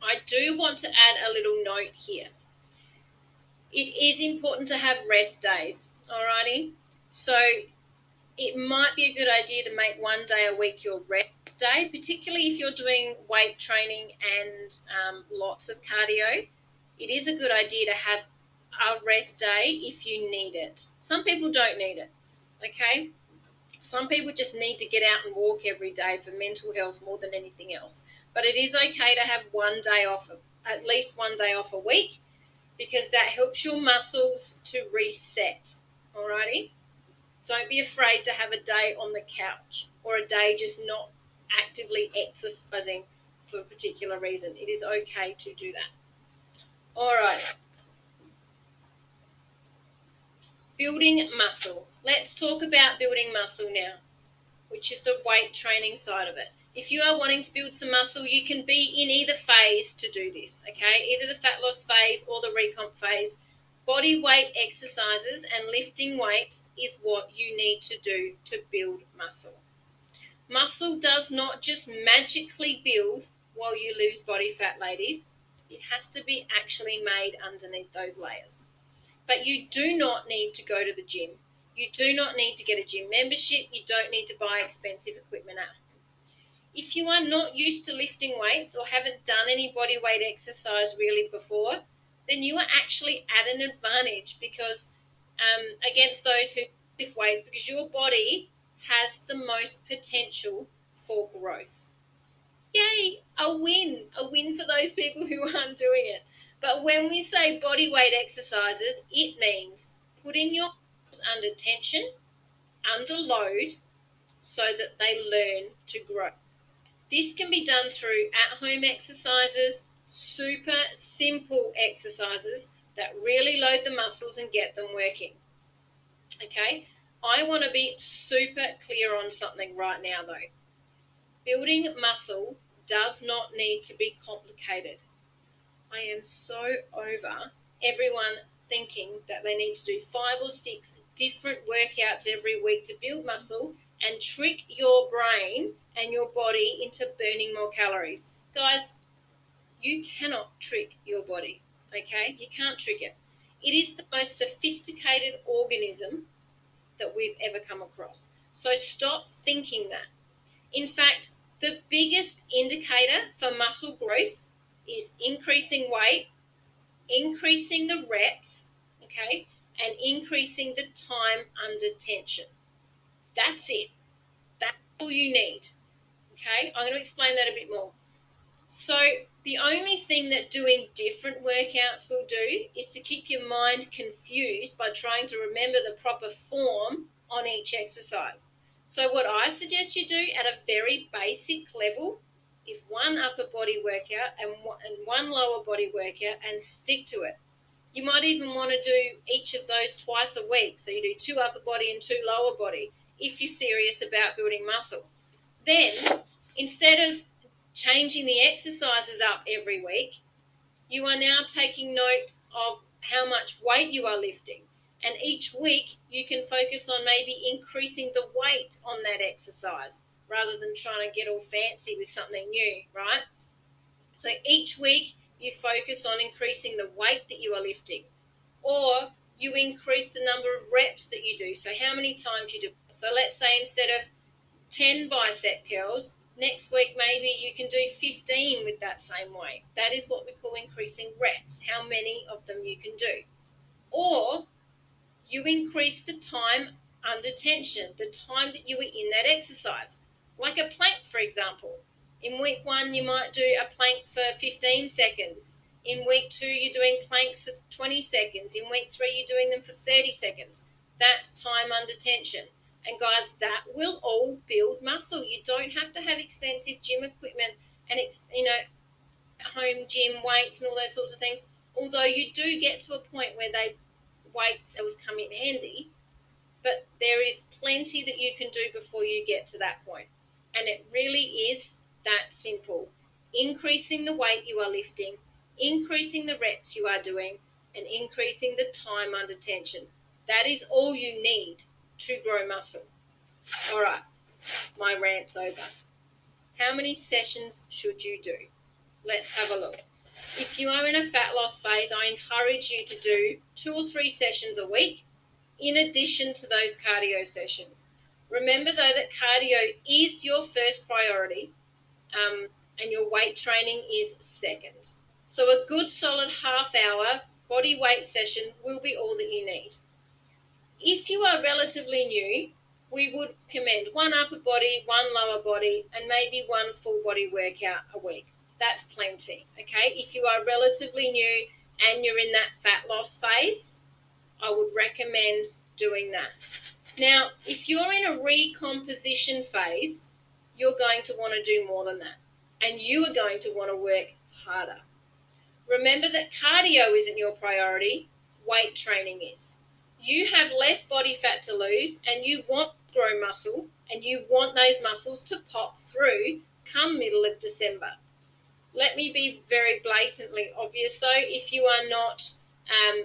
[SPEAKER 1] I do want to add a little note here. It is important to have rest days, alrighty? So it might be a good idea to make one day a week your rest day, particularly if you're doing weight training and lots of cardio. It is a good idea to have a rest day if you need it. Some people don't need it, okay? Some people just need to get out and walk every day for mental health more than anything else. But it is okay to have one day off, at least one day off a week, because that helps your muscles to reset, alrighty? Don't be afraid to have a day on the couch or a day just not actively exercising for a particular reason. It is okay to do that. Alright, building muscle. Let's talk about building muscle now, which is the weight training side of it. If you are wanting to build some muscle, you can be in either phase to do this, okay? Either the fat loss phase or the recomp phase. Body weight exercises and lifting weights is what you need to do to build muscle. Muscle does not just magically build while you lose body fat, ladies. It has to be actually made underneath those layers. But you do not need to go to the gym. You do not need to get a gym membership. You don't need to buy expensive equipment at home. If you are not used to lifting weights or haven't done any body weight exercise really before, then you are actually at an advantage because against those who lift weights, because your body has the most potential for growth. Yay, a win for those people who aren't doing it. But when we say body weight exercises, it means putting your muscles under tension, under load, so that they learn to grow. This can be done through at-home exercises, super simple exercises that really load the muscles and get them working. Okay, I want to be super clear on something right now though. Building muscle does not need to be complicated. I am so over everyone thinking that they need to do 5 or 6 different workouts every week to build muscle and trick your brain and your body into burning more calories. Guys, you cannot trick your body, okay? You can't trick it. It is the most sophisticated organism that we've ever come across. So stop thinking that. In fact, the biggest indicator for muscle growth is increasing weight, increasing the reps, okay, and increasing the time under tension. That's it. That's all you need, okay? I'm going to explain that a bit more. So the only thing that doing different workouts will do is to keep your mind confused by trying to remember the proper form on each exercise. So what I suggest you do at a very basic level is one upper body workout and one lower body workout and stick to it. You might even want to do each of those twice a week. So you do 2 upper body and 2 lower body if you're serious about building muscle. Then, instead of changing the exercises up every week, you are now taking note of how much weight you are lifting. And each week you can focus on maybe increasing the weight on that exercise rather than trying to get all fancy with something new, right? So each week you focus on increasing the weight that you are lifting, or you increase the number of reps that you do, so how many times you do. So let's say instead of 10 bicep curls, Next week, maybe you can do 15 with that same weight. That is what we call increasing reps, how many of them you can do. Or you increase the time under tension, the time that you were in that exercise. Like a plank, for example. In week 1, you might do a plank for 15 seconds. In week 2, you're doing planks for 20 seconds. In week 3, you're doing them for 30 seconds. That's time under tension. And guys, that will all build muscle. You don't have to have expensive gym equipment and home gym weights and all those sorts of things. Although you do get to a point where weights always come in handy, but there is plenty that you can do before you get to that point. And it really is that simple. Increasing the weight you are lifting, increasing the reps you are doing, and increasing the time under tension. That is all you need to grow muscle. All right, my rant's over. How many sessions should you do? Let's have a look. If you are in a fat loss phase, I encourage you to do 2 or 3 sessions a week in addition to those cardio sessions. Remember, though, that cardio is your first priority and your weight training is second. So a good solid half-hour body weight session will be all that you need. If you are relatively new, we would recommend 1 upper body, 1 lower body, and maybe 1 full body workout a week. That's plenty, okay? If you are relatively new and you're in that fat loss phase, I would recommend doing that. Now, if you're in a recomposition phase, you're going to want to do more than that, and you are going to want to work harder. Remember that cardio isn't your priority, weight training is. You have less body fat to lose, and you want to grow muscle, and you want those muscles to pop through come middle of December. Let me be very blatantly obvious, though. If you are not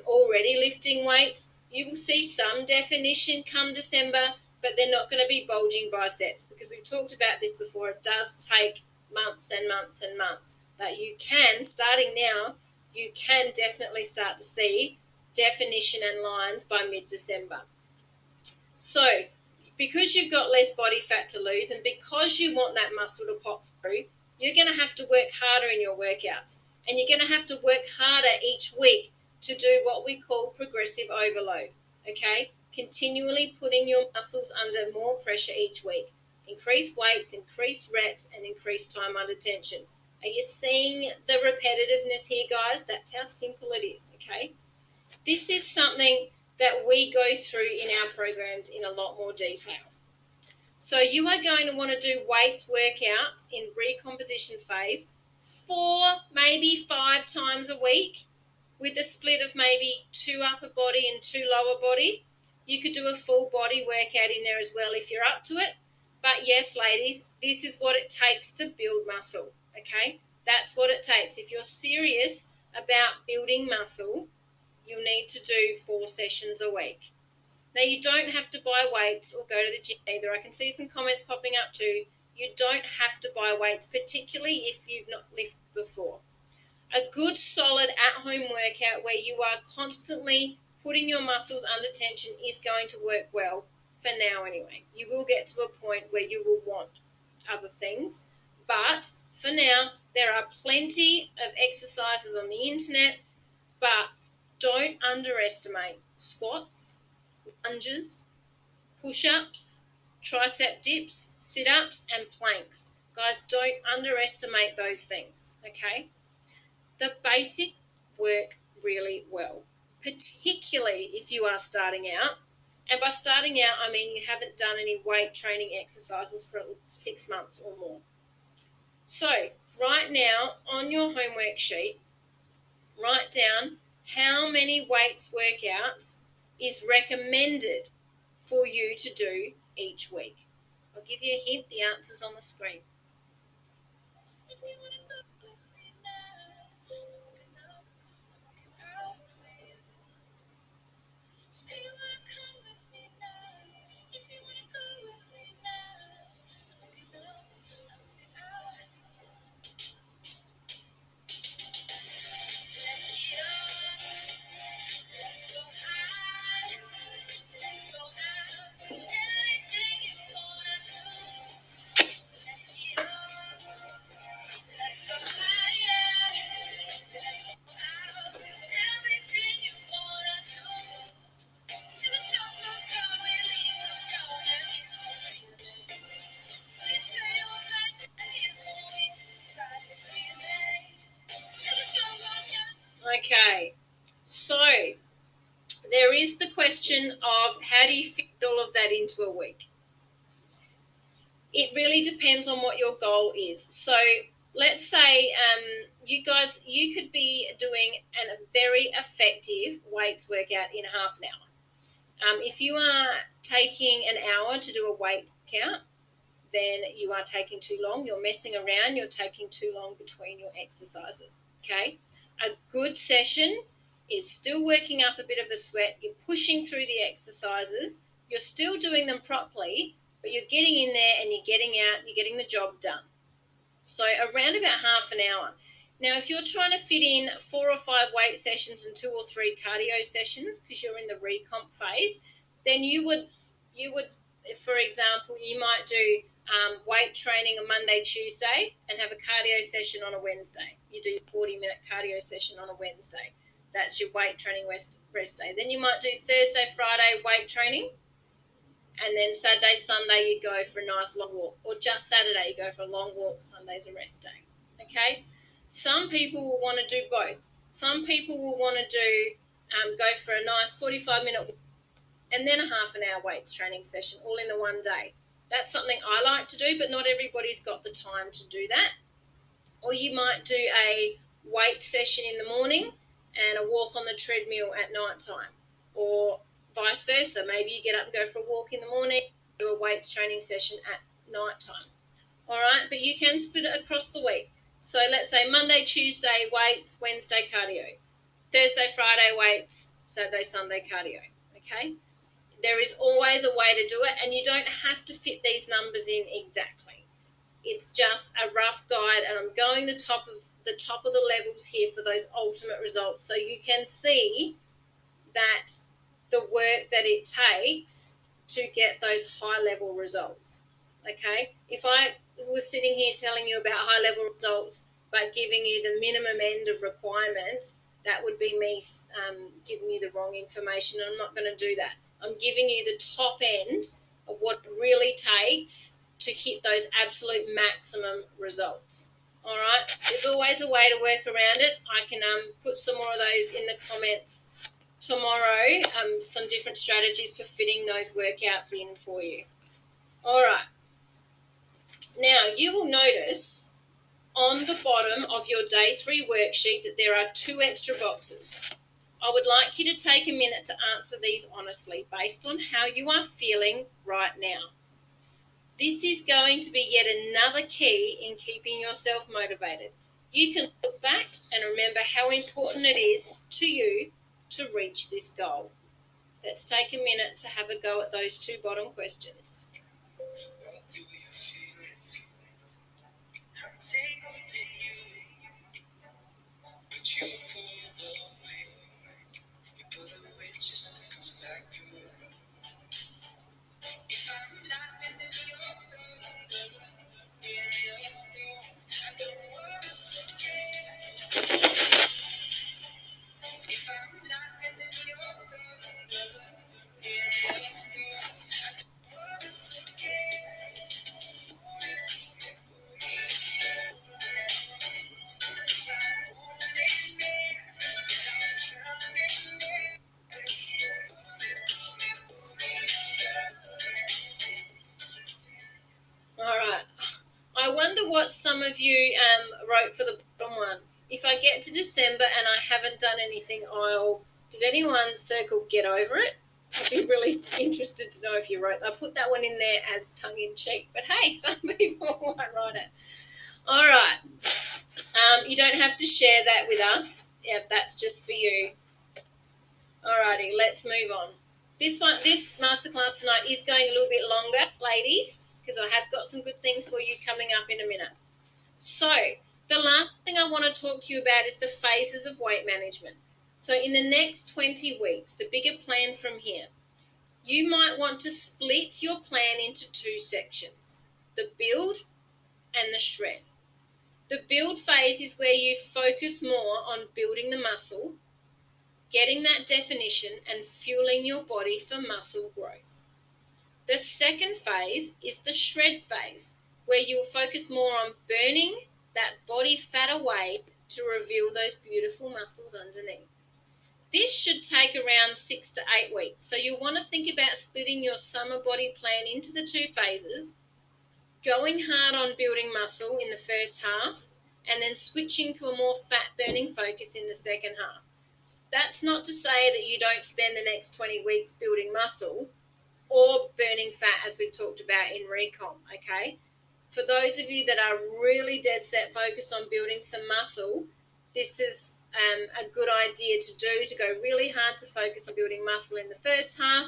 [SPEAKER 1] already lifting weights, you will see some definition come December, but they're not going to be bulging biceps, because we've talked about this before. It does take months and months and months. But you can, starting now, you can definitely start to see definition and lines by mid-December. So, because you've got less body fat to lose, and because you want that muscle to pop through, you're going to have to work harder in your workouts. And you're going to have to work harder each week to do what we call progressive overload, okay? Continually putting your muscles under more pressure each week. Increase weights, increase reps, and increase time under tension. Are you seeing the repetitiveness here, guys? That's how simple it is, okay? This is something that we go through in our programs in a lot more detail. So you are going to want to do weights workouts in recomposition phase 4, maybe 5 times a week, with a split of maybe 2 upper body and 2 lower body. You could do a full body workout in there as well if you're up to it. But yes, ladies, this is what it takes to build muscle, okay? That's what it takes. If you're serious about building muscle, you'll need to do 4 sessions a week. Now, you don't have to buy weights or go to the gym either. I can see some comments popping up too. You don't have to buy weights, particularly if you've not lifted before. A good solid at-home workout where you are constantly putting your muscles under tension is going to work well, for now anyway. You will get to a point where you will want other things, but for now, there are plenty of exercises on the internet, but don't underestimate squats, lunges, push-ups, tricep dips, sit-ups, and planks. Guys, don't underestimate those things, okay? The basic work really well, particularly if you are starting out. And by starting out, I mean you haven't done any weight training exercises for 6 months or more. So, right now, on your homework sheet, write down how many weights workouts is recommended for you to do each week. I'll give you a hint, the answer's on the screen. Okay, so there is the question of how do you fit all of that into a week? It really depends on what your goal is. So let's say you could be doing a very effective weights workout in half an hour. If you are taking an hour to do a weight count, then you are taking too long. You're messing around. You're taking too long between your exercises. Okay? A good session is still working up a bit of a sweat. You're pushing through the exercises. You're still doing them properly, but you're getting in there and you're getting out. You're getting the job done. So around about half an hour. Now, if you're trying to fit in 4 or 5 weight sessions and 2 or 3 cardio sessions because you're in the recomp phase, then you would, for example, you might do weight training on Monday, Tuesday, and have a cardio session on a Wednesday. You do a 40-minute cardio session on a Wednesday. That's your weight training rest day. Then you might do Thursday, Friday weight training, and then Saturday, Sunday you go for a nice long walk, or just Saturday you go for a long walk, Sunday's a rest day. Okay? Some people will want to do both. Some people will want to go for a nice 45-minute walk and then a half an hour weights training session all in the one day. That's something I like to do, but not everybody's got the time to do that. Or you might do a weight session in the morning and a walk on the treadmill at night time, or vice versa. Maybe you get up and go for a walk in the morning, do a weights training session at night time. All right, but you can split it across the week. So let's say Monday, Tuesday weights, Wednesday cardio, Thursday, Friday weights, Saturday, Sunday cardio. Okay? There is always a way to do it, and you don't have to fit these numbers in exactly. It's just a rough guide, and I'm going the top of the levels here for those ultimate results, so you can see that the work that it takes to get those high level results. Okay, if I was sitting here telling you about high level results but giving you the minimum end of requirements, that would be me giving you the wrong information, and I'm not going to do that. I'm giving you the top end of what it really takes to hit those absolute maximum results. All right, there's always a way to work around it. I can put some more of those in the comments tomorrow, some different strategies for fitting those workouts in for you. All right, now you will notice on the bottom of your day 3 worksheet that there are 2 extra boxes. I would like you to take a minute to answer these honestly based on how you are feeling right now. This is going to be yet another key in keeping yourself motivated. You can look back and remember how important it is to you to reach this goal. Let's take a minute to have a go at those 2 bottom questions. All right. I wonder what some of you wrote for the bottom one. If I get to December and I haven't done anything, did anyone circle get over it? I'd be really interested to know if you wrote. I put that one in there as tongue-in-cheek, but hey, some people might write it. All right. You don't have to share that with us. Yeah, that's just for you. All righty, let's move on. This masterclass tonight is going a little bit longer, ladies, because I have got some good things for you coming up in a minute. So the last thing I want to talk to you about is the phases of weight management. So in the next 20 weeks, the bigger plan from here, you might want to split your plan into 2 sections, the build and the shred. The build phase is where you focus more on building the muscle, getting that definition and fueling your body for muscle growth. The second phase is the shred phase, where you'll focus more on burning that body fat away to reveal those beautiful muscles underneath. This should take around 6 to 8 weeks. So you'll want to think about splitting your summer body plan into the 2 phases, going hard on building muscle in the first half, and then switching to a more fat-burning focus in the second half. That's not to say that you don't spend the next 20 weeks building muscle or burning fat, as we've talked about in recomp, okay? For those of you that are really dead set focused on building some muscle, this is a good idea to do, to go really hard to focus on building muscle in the first half,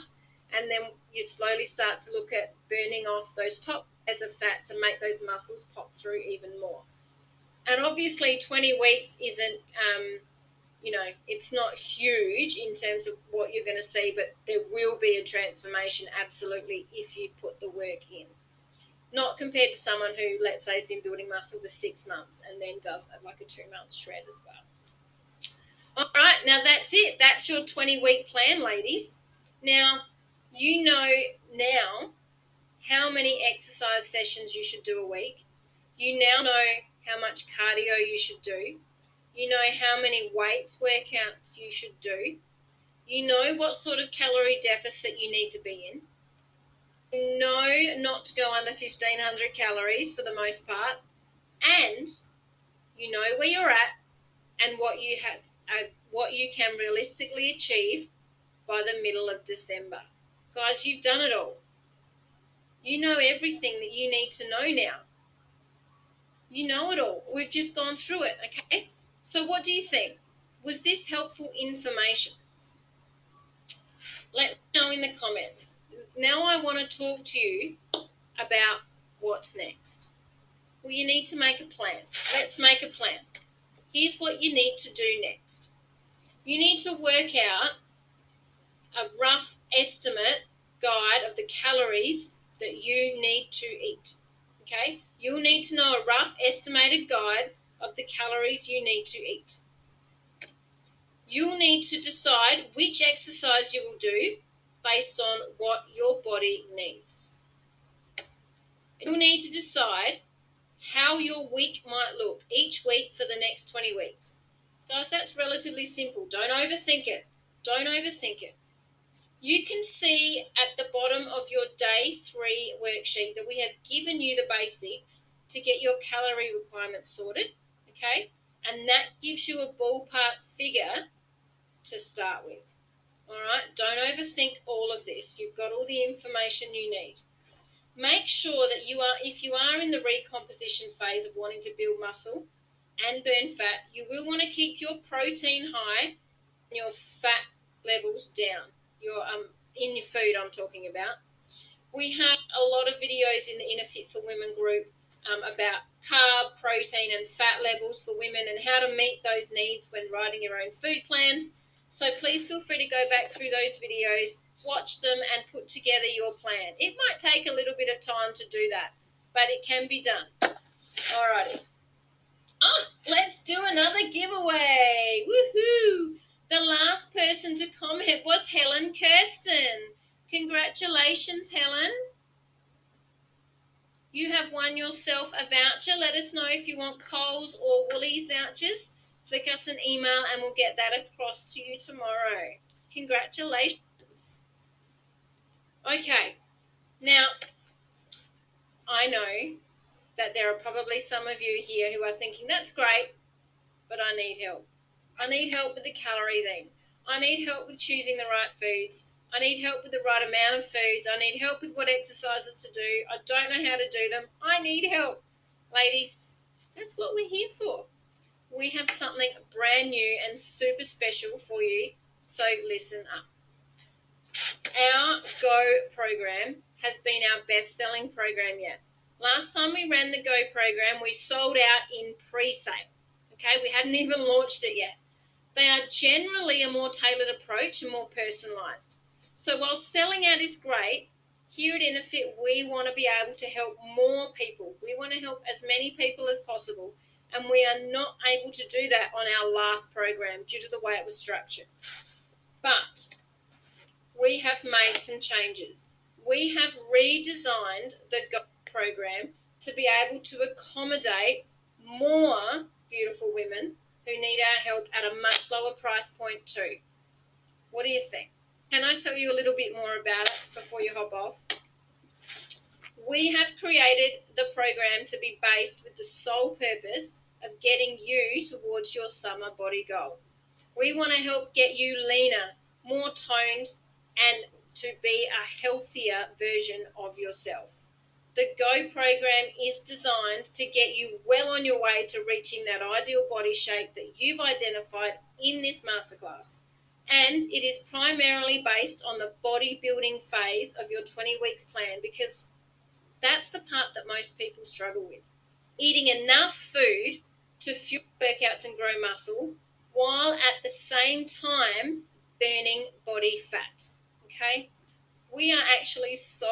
[SPEAKER 1] and then you slowly start to look at burning off those top layers of fat to make those muscles pop through even more. And obviously 20 weeks isn't, it's not huge in terms of what you're going to see, but there will be a transformation absolutely if you put the work in. Not compared to someone who, let's say, has been building muscle for 6 months and then does like a 2-month shred as well. All right, now that's it. That's your 20-week plan, ladies. Now, you know now how many exercise sessions you should do a week. You now know how much cardio you should do. You know how many weights workouts you should do. You know what sort of calorie deficit you need to be in. You know not to go under 1,500 calories for the most part. And you know where you're at and what you can realistically achieve by the middle of December. Guys, you've done it all. You know everything that you need to know now. You know it all. We've just gone through it, okay? So what do you think? Was this helpful information? Let me know in the comments. Now I want to talk to you about what's next. Well, you need to make a plan. Let's make a plan. Here's what you need to do next. You need to work out a rough estimate guide of the calories that you need to eat. Okay? You'll need to know a rough estimated guide of the calories you need to eat. You'll need to decide which exercise you will do based on what your body needs. You'll need to decide how your week might look each week for the next 20 weeks. Guys, that's relatively simple. Don't overthink it. Don't overthink it. You can see at the bottom of your day 3 worksheet that we have given you the basics to get your calorie requirements sorted, okay? And that gives you a ballpark figure to start with, all right? Don't overthink all of this. You've got all the information you need. Make sure that if you are in the recomposition phase of wanting to build muscle and burn fat, you will want to keep your protein high and your fat levels down. In your food I'm talking about. We have a lot of videos in the Inner Fit for Women group about carb, protein and fat levels for women and how to meet those needs when writing your own food plans. So please feel free to go back through those videos, watch them and put together your plan. It might take a little bit of time to do that, but it can be done. Alrighty. Let's do another giveaway. Woohoo! The last person to comment was Helen Kirsten. Congratulations, Helen. You have won yourself a voucher. Let us know if you want Coles or Woolies vouchers. Flick us an email and we'll get that across to you tomorrow. Congratulations. Okay, now I know that there are probably some of you here who are thinking, that's great, but I need help. I need help with the calorie thing. I need help with choosing the right foods. I need help with the right amount of foods. I need help with what exercises to do. I don't know how to do them. I need help. Ladies, that's what we're here for. We have something brand new and super special for you, so listen up. Our Go program has been our best-selling program yet. Last time we ran the Go program, we sold out in pre-sale. Okay, we hadn't even launched it yet. They are generally a more tailored approach and more personalised. So while selling out is great, here at InnerFit we want to be able to help more people. We want to help as many people as possible, and we are not able to do that on our last program due to the way it was structured. But we have made some changes. We have redesigned the Go program to be able to accommodate more beautiful women who need our help at a much lower price point too. What do you think? Can I tell you a little bit more about it before you hop off? We have created the program to be based with the sole purpose of getting you towards your summer body goal. We want to help get you leaner, more toned, and to be a healthier version of yourself. The GO program is designed to get you well on your way to reaching that ideal body shape that you've identified in this masterclass. And it is primarily based on the bodybuilding phase of your 20 weeks plan, because that's the part that most people struggle with. Eating enough food to fuel workouts and grow muscle while at the same time burning body fat. Okay? We are actually so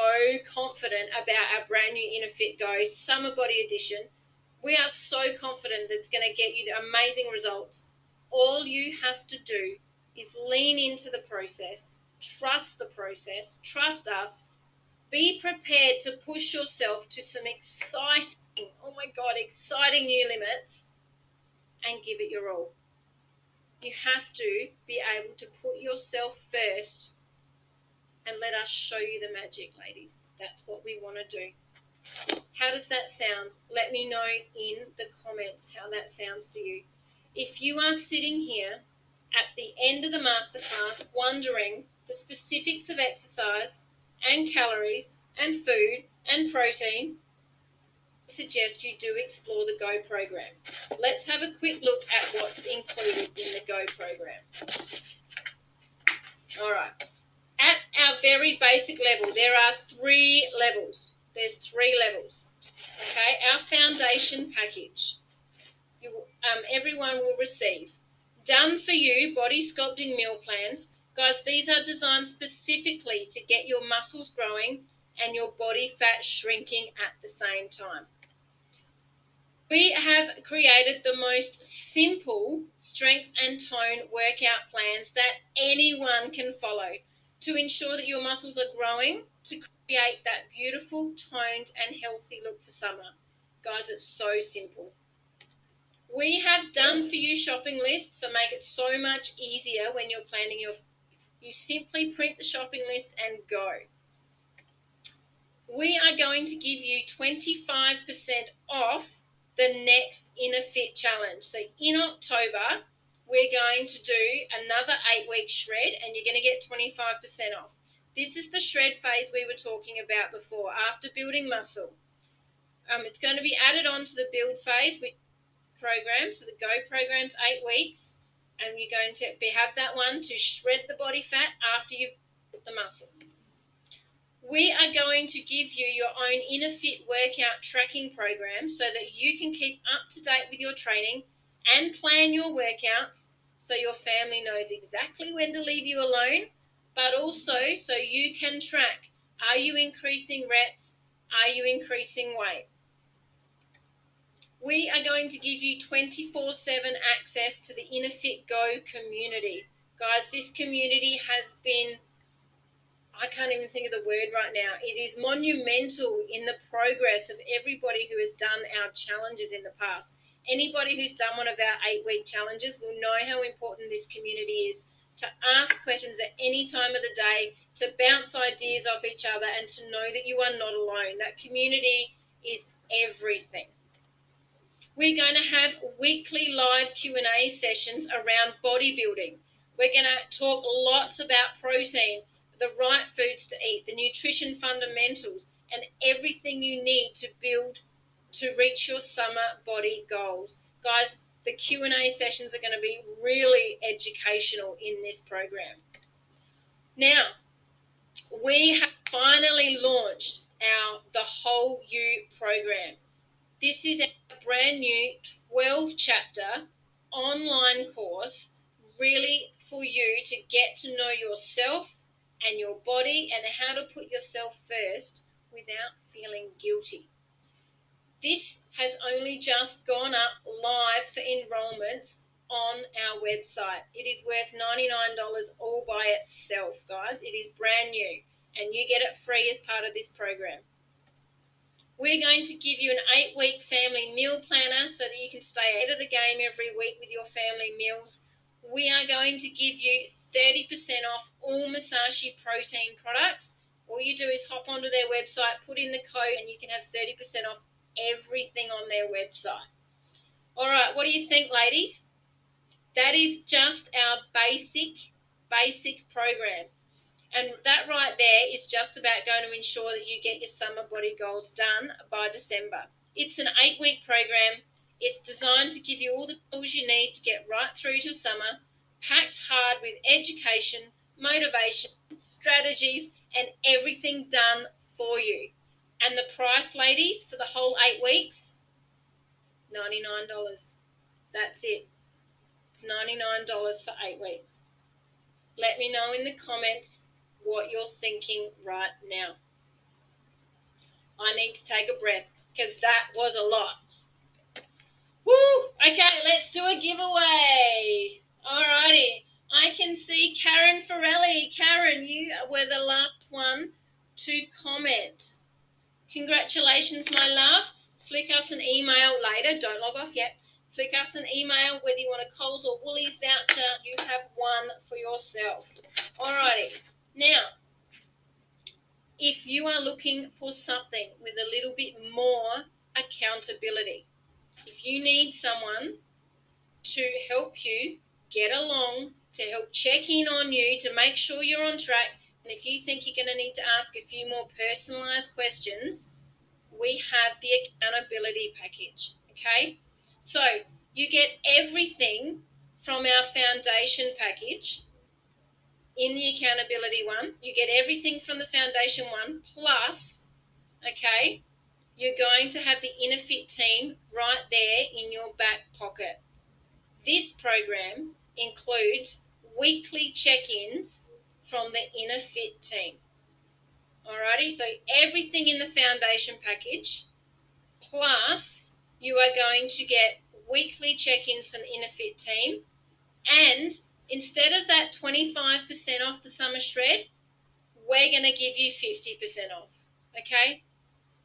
[SPEAKER 1] confident about our brand new Inner Fit Go Summer Body Edition. We are so confident that it's going to get you the amazing results. All you have to do is lean into the process, trust the process, trust us. Be prepared to push yourself to some exciting, exciting new limits, and give it your all. You have to be able to put yourself first and let us show you the magic, ladies. That's what we want to do. How does that sound? Let me know in the comments how that sounds to you. If you are sitting here at the end of the masterclass wondering the specifics of exercise and calories and food and protein, I suggest you do explore the GO program. Let's have a quick look at what's included in the GO program. All right. At our very basic level, there are 3 levels. There's 3 levels. Okay, our foundation package. Everyone will receive. Done for you body sculpting meal plans. Guys, these are designed specifically to get your muscles growing and your body fat shrinking at the same time. We have created the most simple strength and tone workout plans that anyone can follow to ensure that your muscles are growing, to create that beautiful, toned and healthy look for summer. Guys, it's so simple. We have done for you shopping lists to make it so much easier when you're planning you simply print the shopping list and go. We are going to give you 25% off the next Inner Fit Challenge. So in October, we're going to do another 8-week shred and you're going to get 25% off. This is the shred phase we were talking about before, after building muscle. It's going to be added on to the build phase with program. So the GO program's 8 weeks and you're going to have that one to shred the body fat after you've built the muscle. We are going to give you your own Inner Fit workout tracking program so that you can keep up to date with your training and plan your workouts so your family knows exactly when to leave you alone, but also so you can track, are you increasing reps, are you increasing weight? We are going to give you 24/7 access to the Inner Fit Go community. Guys, this community has been, I can't even think of the word right now. It is monumental in the progress of everybody who has done our challenges in the past. Anybody who's done one of our 8-week challenges will know how important this community is, to ask questions at any time of the day, to bounce ideas off each other, and to know that you are not alone. That community is everything. We're going to have weekly live Q&A sessions around bodybuilding. We're going to talk lots about protein, the right foods to eat, the nutrition fundamentals, and everything you need to build to reach your summer body goals. Guys, the Q&A sessions are going to be really educational in this program. Now, we have finally launched the Whole You program. This is a brand new 12-chapter online course, really for you to get to know yourself and your body and how to put yourself first without feeling guilty. This has only just gone up live for enrollments on our website. It is worth $99 all by itself, guys. It is brand new and you get it free as part of this program. We're going to give you an 8-week family meal planner so that you can stay ahead of the game every week with your family meals. We are going to give you 30% off all Musashi protein products. All you do is hop onto their website, put in the code, and you can have 30% off everything on their website. All right, what do you think, ladies? That is just our basic program. And that right there is just about going to ensure that you get your summer body goals done by December. It's an 8-week program. It's designed to give you all the tools you need to get right through to summer, packed hard with education, motivation, strategies, and everything done for you. And the price, ladies, for the whole 8 weeks, $99. That's it. It's $99 for 8 weeks. Let me know in the comments what you're thinking right now. I need to take a breath because that was a lot. Woo! Okay, let's do a giveaway. Alrighty. I can see Karen Forelli. Karen, you were the last one to comment. Congratulations, my love. Flick us an email later. Don't log off yet. Flick us an email whether you want a Coles or Woolies voucher. You have one for yourself. Alrighty. Now, if you are looking for something with a little bit more accountability, if you need someone to help you get along, to help check in on you, to make sure you're on track, and if you think you're going to need to ask a few more personalised questions, we have the accountability package, okay? So you get everything from our foundation package in the accountability one. You get everything from the foundation one, plus, okay, you're going to have the Inner Fit team right there in your back pocket. This program includes weekly check-ins from the Inner Fit team. Alrighty, so everything in the foundation package, plus you are going to get weekly check-ins from the Inner Fit team, and instead of that 25% off the summer shred, we're going to give you 50% off, okay?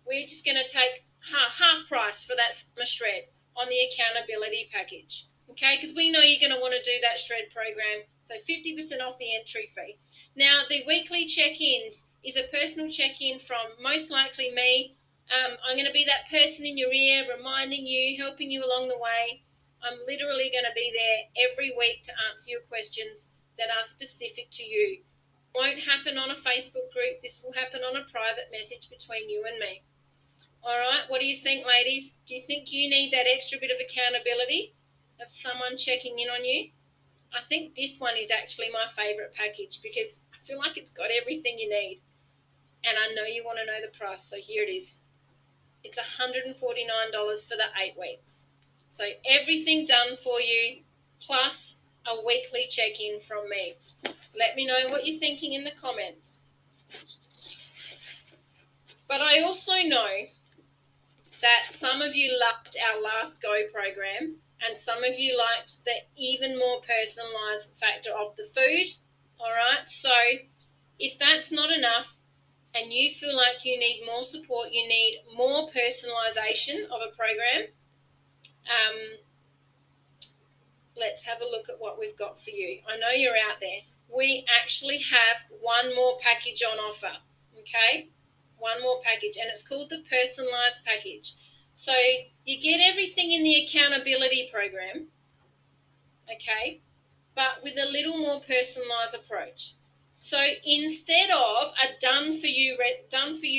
[SPEAKER 1] We're just going to take half price for that summer shred on the accountability package, okay? Because we know you're going to want to do that shred program, so 50% off the entry fee. Now, the weekly check-ins is a personal check-in from most likely me. I'm going to be that person in your ear, reminding you, helping you along the way. I'm literally going to be there every week to answer your questions that are specific to you. It won't happen on a Facebook group. This will happen on a private message between you and me. All right, what do you think, ladies? Do you think you need that extra bit of accountability of someone checking in on you? I think this one is actually my favourite package because I feel like it's got everything you need. And I know you want to know the price, so here it is. It's $149 for the 8 weeks. So everything done for you, plus a weekly check-in from me. Let me know what you're thinking in the comments. But I also know that some of you loved our last Go program and some of you liked the even more personalised factor of the food. All right, so if that's not enough and you feel like you need more support, you need more personalisation of a program, let's have a look at what we've got for you. I know you're out there. We actually have one more package on offer, okay? One more package, and it's called the personalised package. So you get everything in the accountability program, okay, but with a little more personalised approach. So instead of a done for you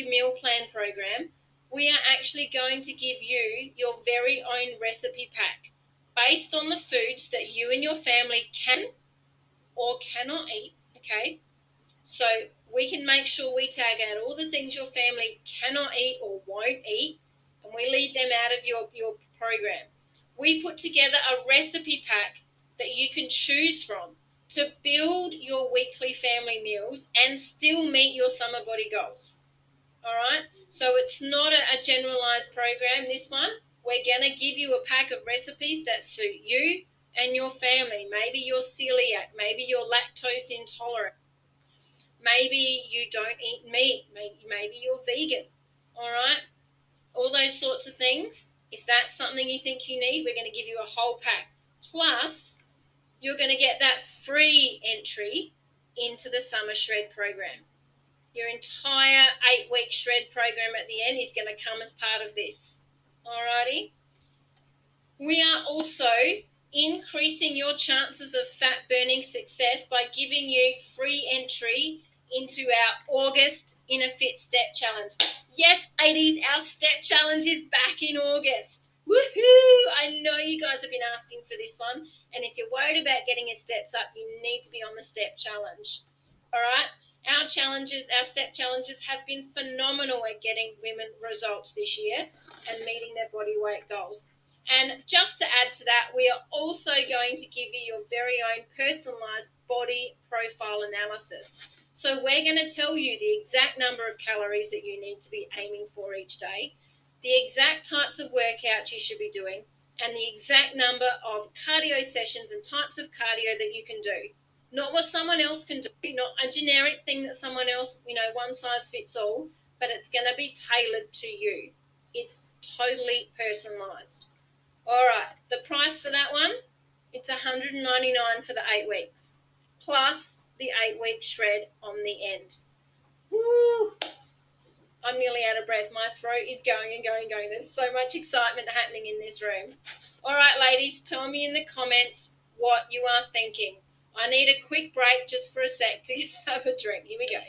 [SPEAKER 1] meal plan program, we are actually going to give you your very own recipe pack based on the foods that you and your family can or cannot eat, okay? So we can make sure we tag out all the things your family cannot eat or won't eat, and we leave them out of your program. We put together a recipe pack that you can choose from to build your weekly family meals and still meet your summer body goals. All right? So it's not a generalized program, this one. We're going to give you a pack of recipes that suit you and your family. Maybe you're celiac, maybe you're lactose intolerant. Maybe you don't eat meat. Maybe you're vegan. All right? all those sorts of things. If that's something you think you need, we're going to give you a whole pack. Plus, you're going to get that free entry into the Summer Shred program. Your entire 8-week shred program at the end is going to come as part of this. Alrighty? We are also increasing your chances of fat burning success by giving you free entry into our August Inner Fit Step Challenge. Yes, ladies, our step challenge is back in August. Woohoo! I know you guys have been asking for this one, and if you're worried about getting your steps up, you need to be on the step challenge. All right? Our step challenges have been phenomenal at getting women results this year and meeting their body weight goals. And just to add to that, we are also going to give you your very own personalised body profile analysis. So we're going to tell you the exact number of calories that you need to be aiming for each day, the exact types of workouts you should be doing, and the exact number of cardio sessions and types of cardio that you can do. Not what someone else can do, not a generic thing that someone else, one size fits all, but it's going to be tailored to you. It's totally personalised. All right, the price for that one, it's $199 for the 8 weeks, plus the 8-week shred on the end. Woo! I'm nearly out of breath. My throat is going and going and going. There's so much excitement happening in this room. All right, ladies, tell me in the comments what you are thinking. I need a quick break just for a sec to have a drink. Here we go.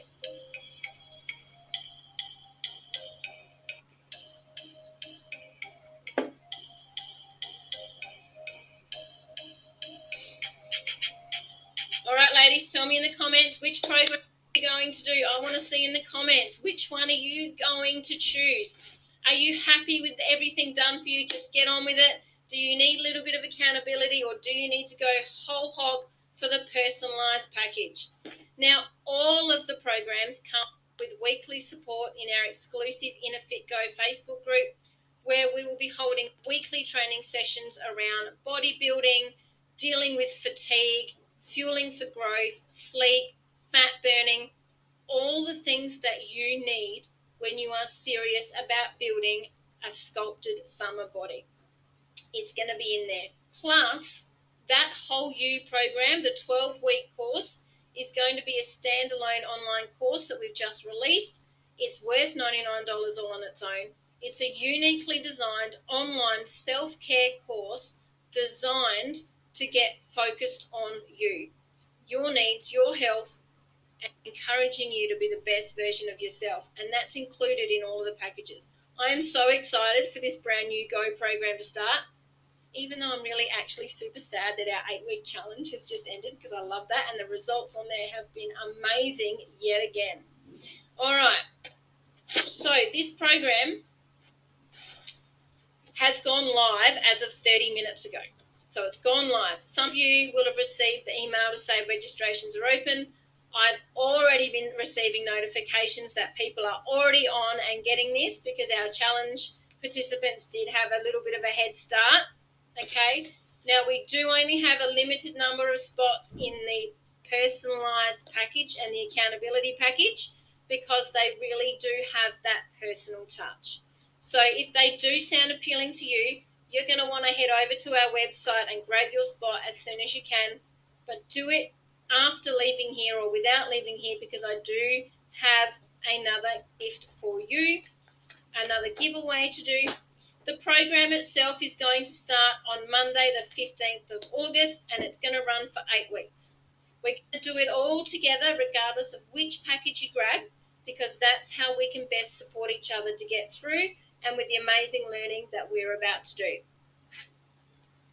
[SPEAKER 1] All right, ladies, tell me in the comments which program are you going to do. I want to see in the comments which one are you going to choose. Are you happy with everything done for you? Just get on with it. Do you need a little bit of accountability, or do you need to go whole hog for the personalised package? Now, all of the programs come with weekly support in our exclusive Inner Fit Go Facebook group, where we will be holding weekly training sessions around bodybuilding, dealing with fatigue, fueling for growth, sleep, fat burning, all the things that you need when you are serious about building a sculpted summer body. It's going to be in there. Plus, that whole You program, the 12-week course, is going to be a standalone online course that we've just released. It's worth $99 all on its own. It's a uniquely designed online self-care course designed to get focused on you, your needs, your health, and encouraging you to be the best version of yourself. And that's included in all of the packages. I am so excited for this brand new Go program to start, even though I'm really actually super sad that our 8-week challenge has just ended, because I love that, and the results on there have been amazing yet again. All right, so this program has gone live as of 30 minutes ago. So it's gone live. Some of you will have received the email to say registrations are open. I've already been receiving notifications that people are already on and getting this, because our challenge participants did have a little bit of a head start. Okay, now we do only have a limited number of spots in the personalised package and the accountability package, because they really do have that personal touch. So if they do sound appealing to you, you're going to want to head over to our website and grab your spot as soon as you can, but do it after leaving here or without leaving here, because I do have another gift for you, another giveaway to do. The program itself is going to start on Monday the 15th of August, and it's going to run for 8 weeks. We're going to do it all together regardless of which package you grab, because that's how we can best support each other to get through and with the amazing learning that we're about to do.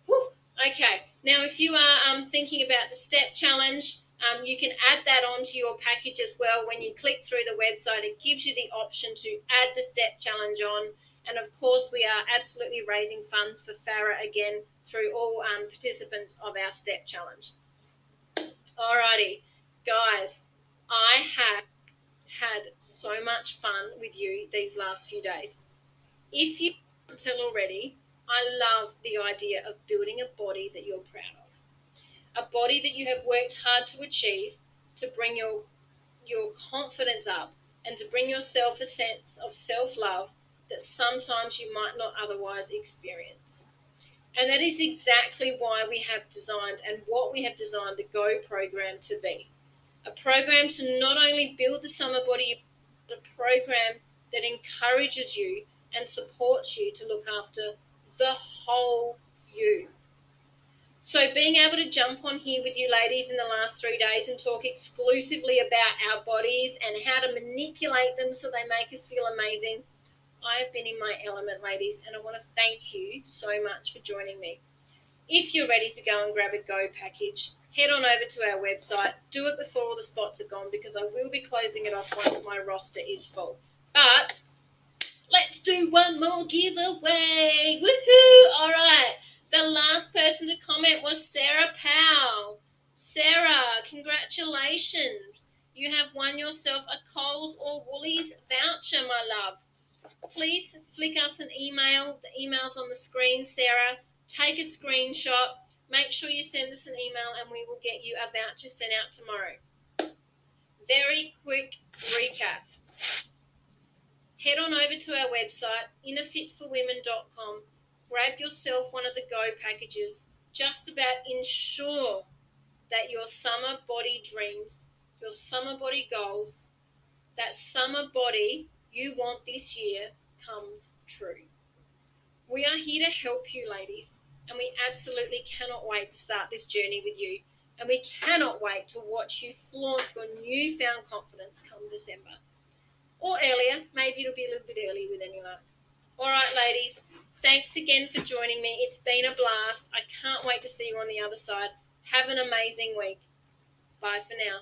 [SPEAKER 1] Whew. Okay, now if you are thinking about the step challenge, you can add that onto your package as well. When you click through the website, it gives you the option to add the step challenge on. And of course, we are absolutely raising funds for Farah again through all participants of our step challenge. Alrighty, guys, I have had so much fun with you these last few days. If you can't tell already, I love the idea of building a body that you're proud of. A body that you have worked hard to achieve, to bring your confidence up, and to bring yourself a sense of self-love that sometimes you might not otherwise experience. And that is exactly why we have designed and what we have designed the Go program to be. A program to not only build the summer body, but a program that encourages you and supports you to look after the whole you. So being able to jump on here with you ladies in the last 3 days and talk exclusively about our bodies and how to manipulate them so they make us feel amazing, I've been in my element, ladies, and I want to thank you so much for joining me. If you're ready to go and grab a Go package, head on over to our website. Do it before all the spots are gone because I will be closing it off once my roster is full. But let's do one more giveaway. Woohoo! All right. The last person to comment was Sarah Powell. Sarah, congratulations. You have won yourself a Coles or Woolies voucher, my love. Please flick us an email. The email's on the screen, Sarah. Take a screenshot. Make sure you send us an email and we will get you a voucher sent out tomorrow. Very quick recap. Head on over to our website, innerfitforwomen.com. Grab yourself one of the Go packages. Just about ensure that your summer body dreams, your summer body goals, that summer body you want this year comes true. We are here to help you, ladies, and we absolutely cannot wait to start this journey with you. And we cannot wait to watch you flaunt your newfound confidence come December. Or earlier, maybe it'll be a little bit early with any luck. All right, ladies, thanks again for joining me. It's been a blast. I can't wait to see you on the other side. Have an amazing week. Bye for now.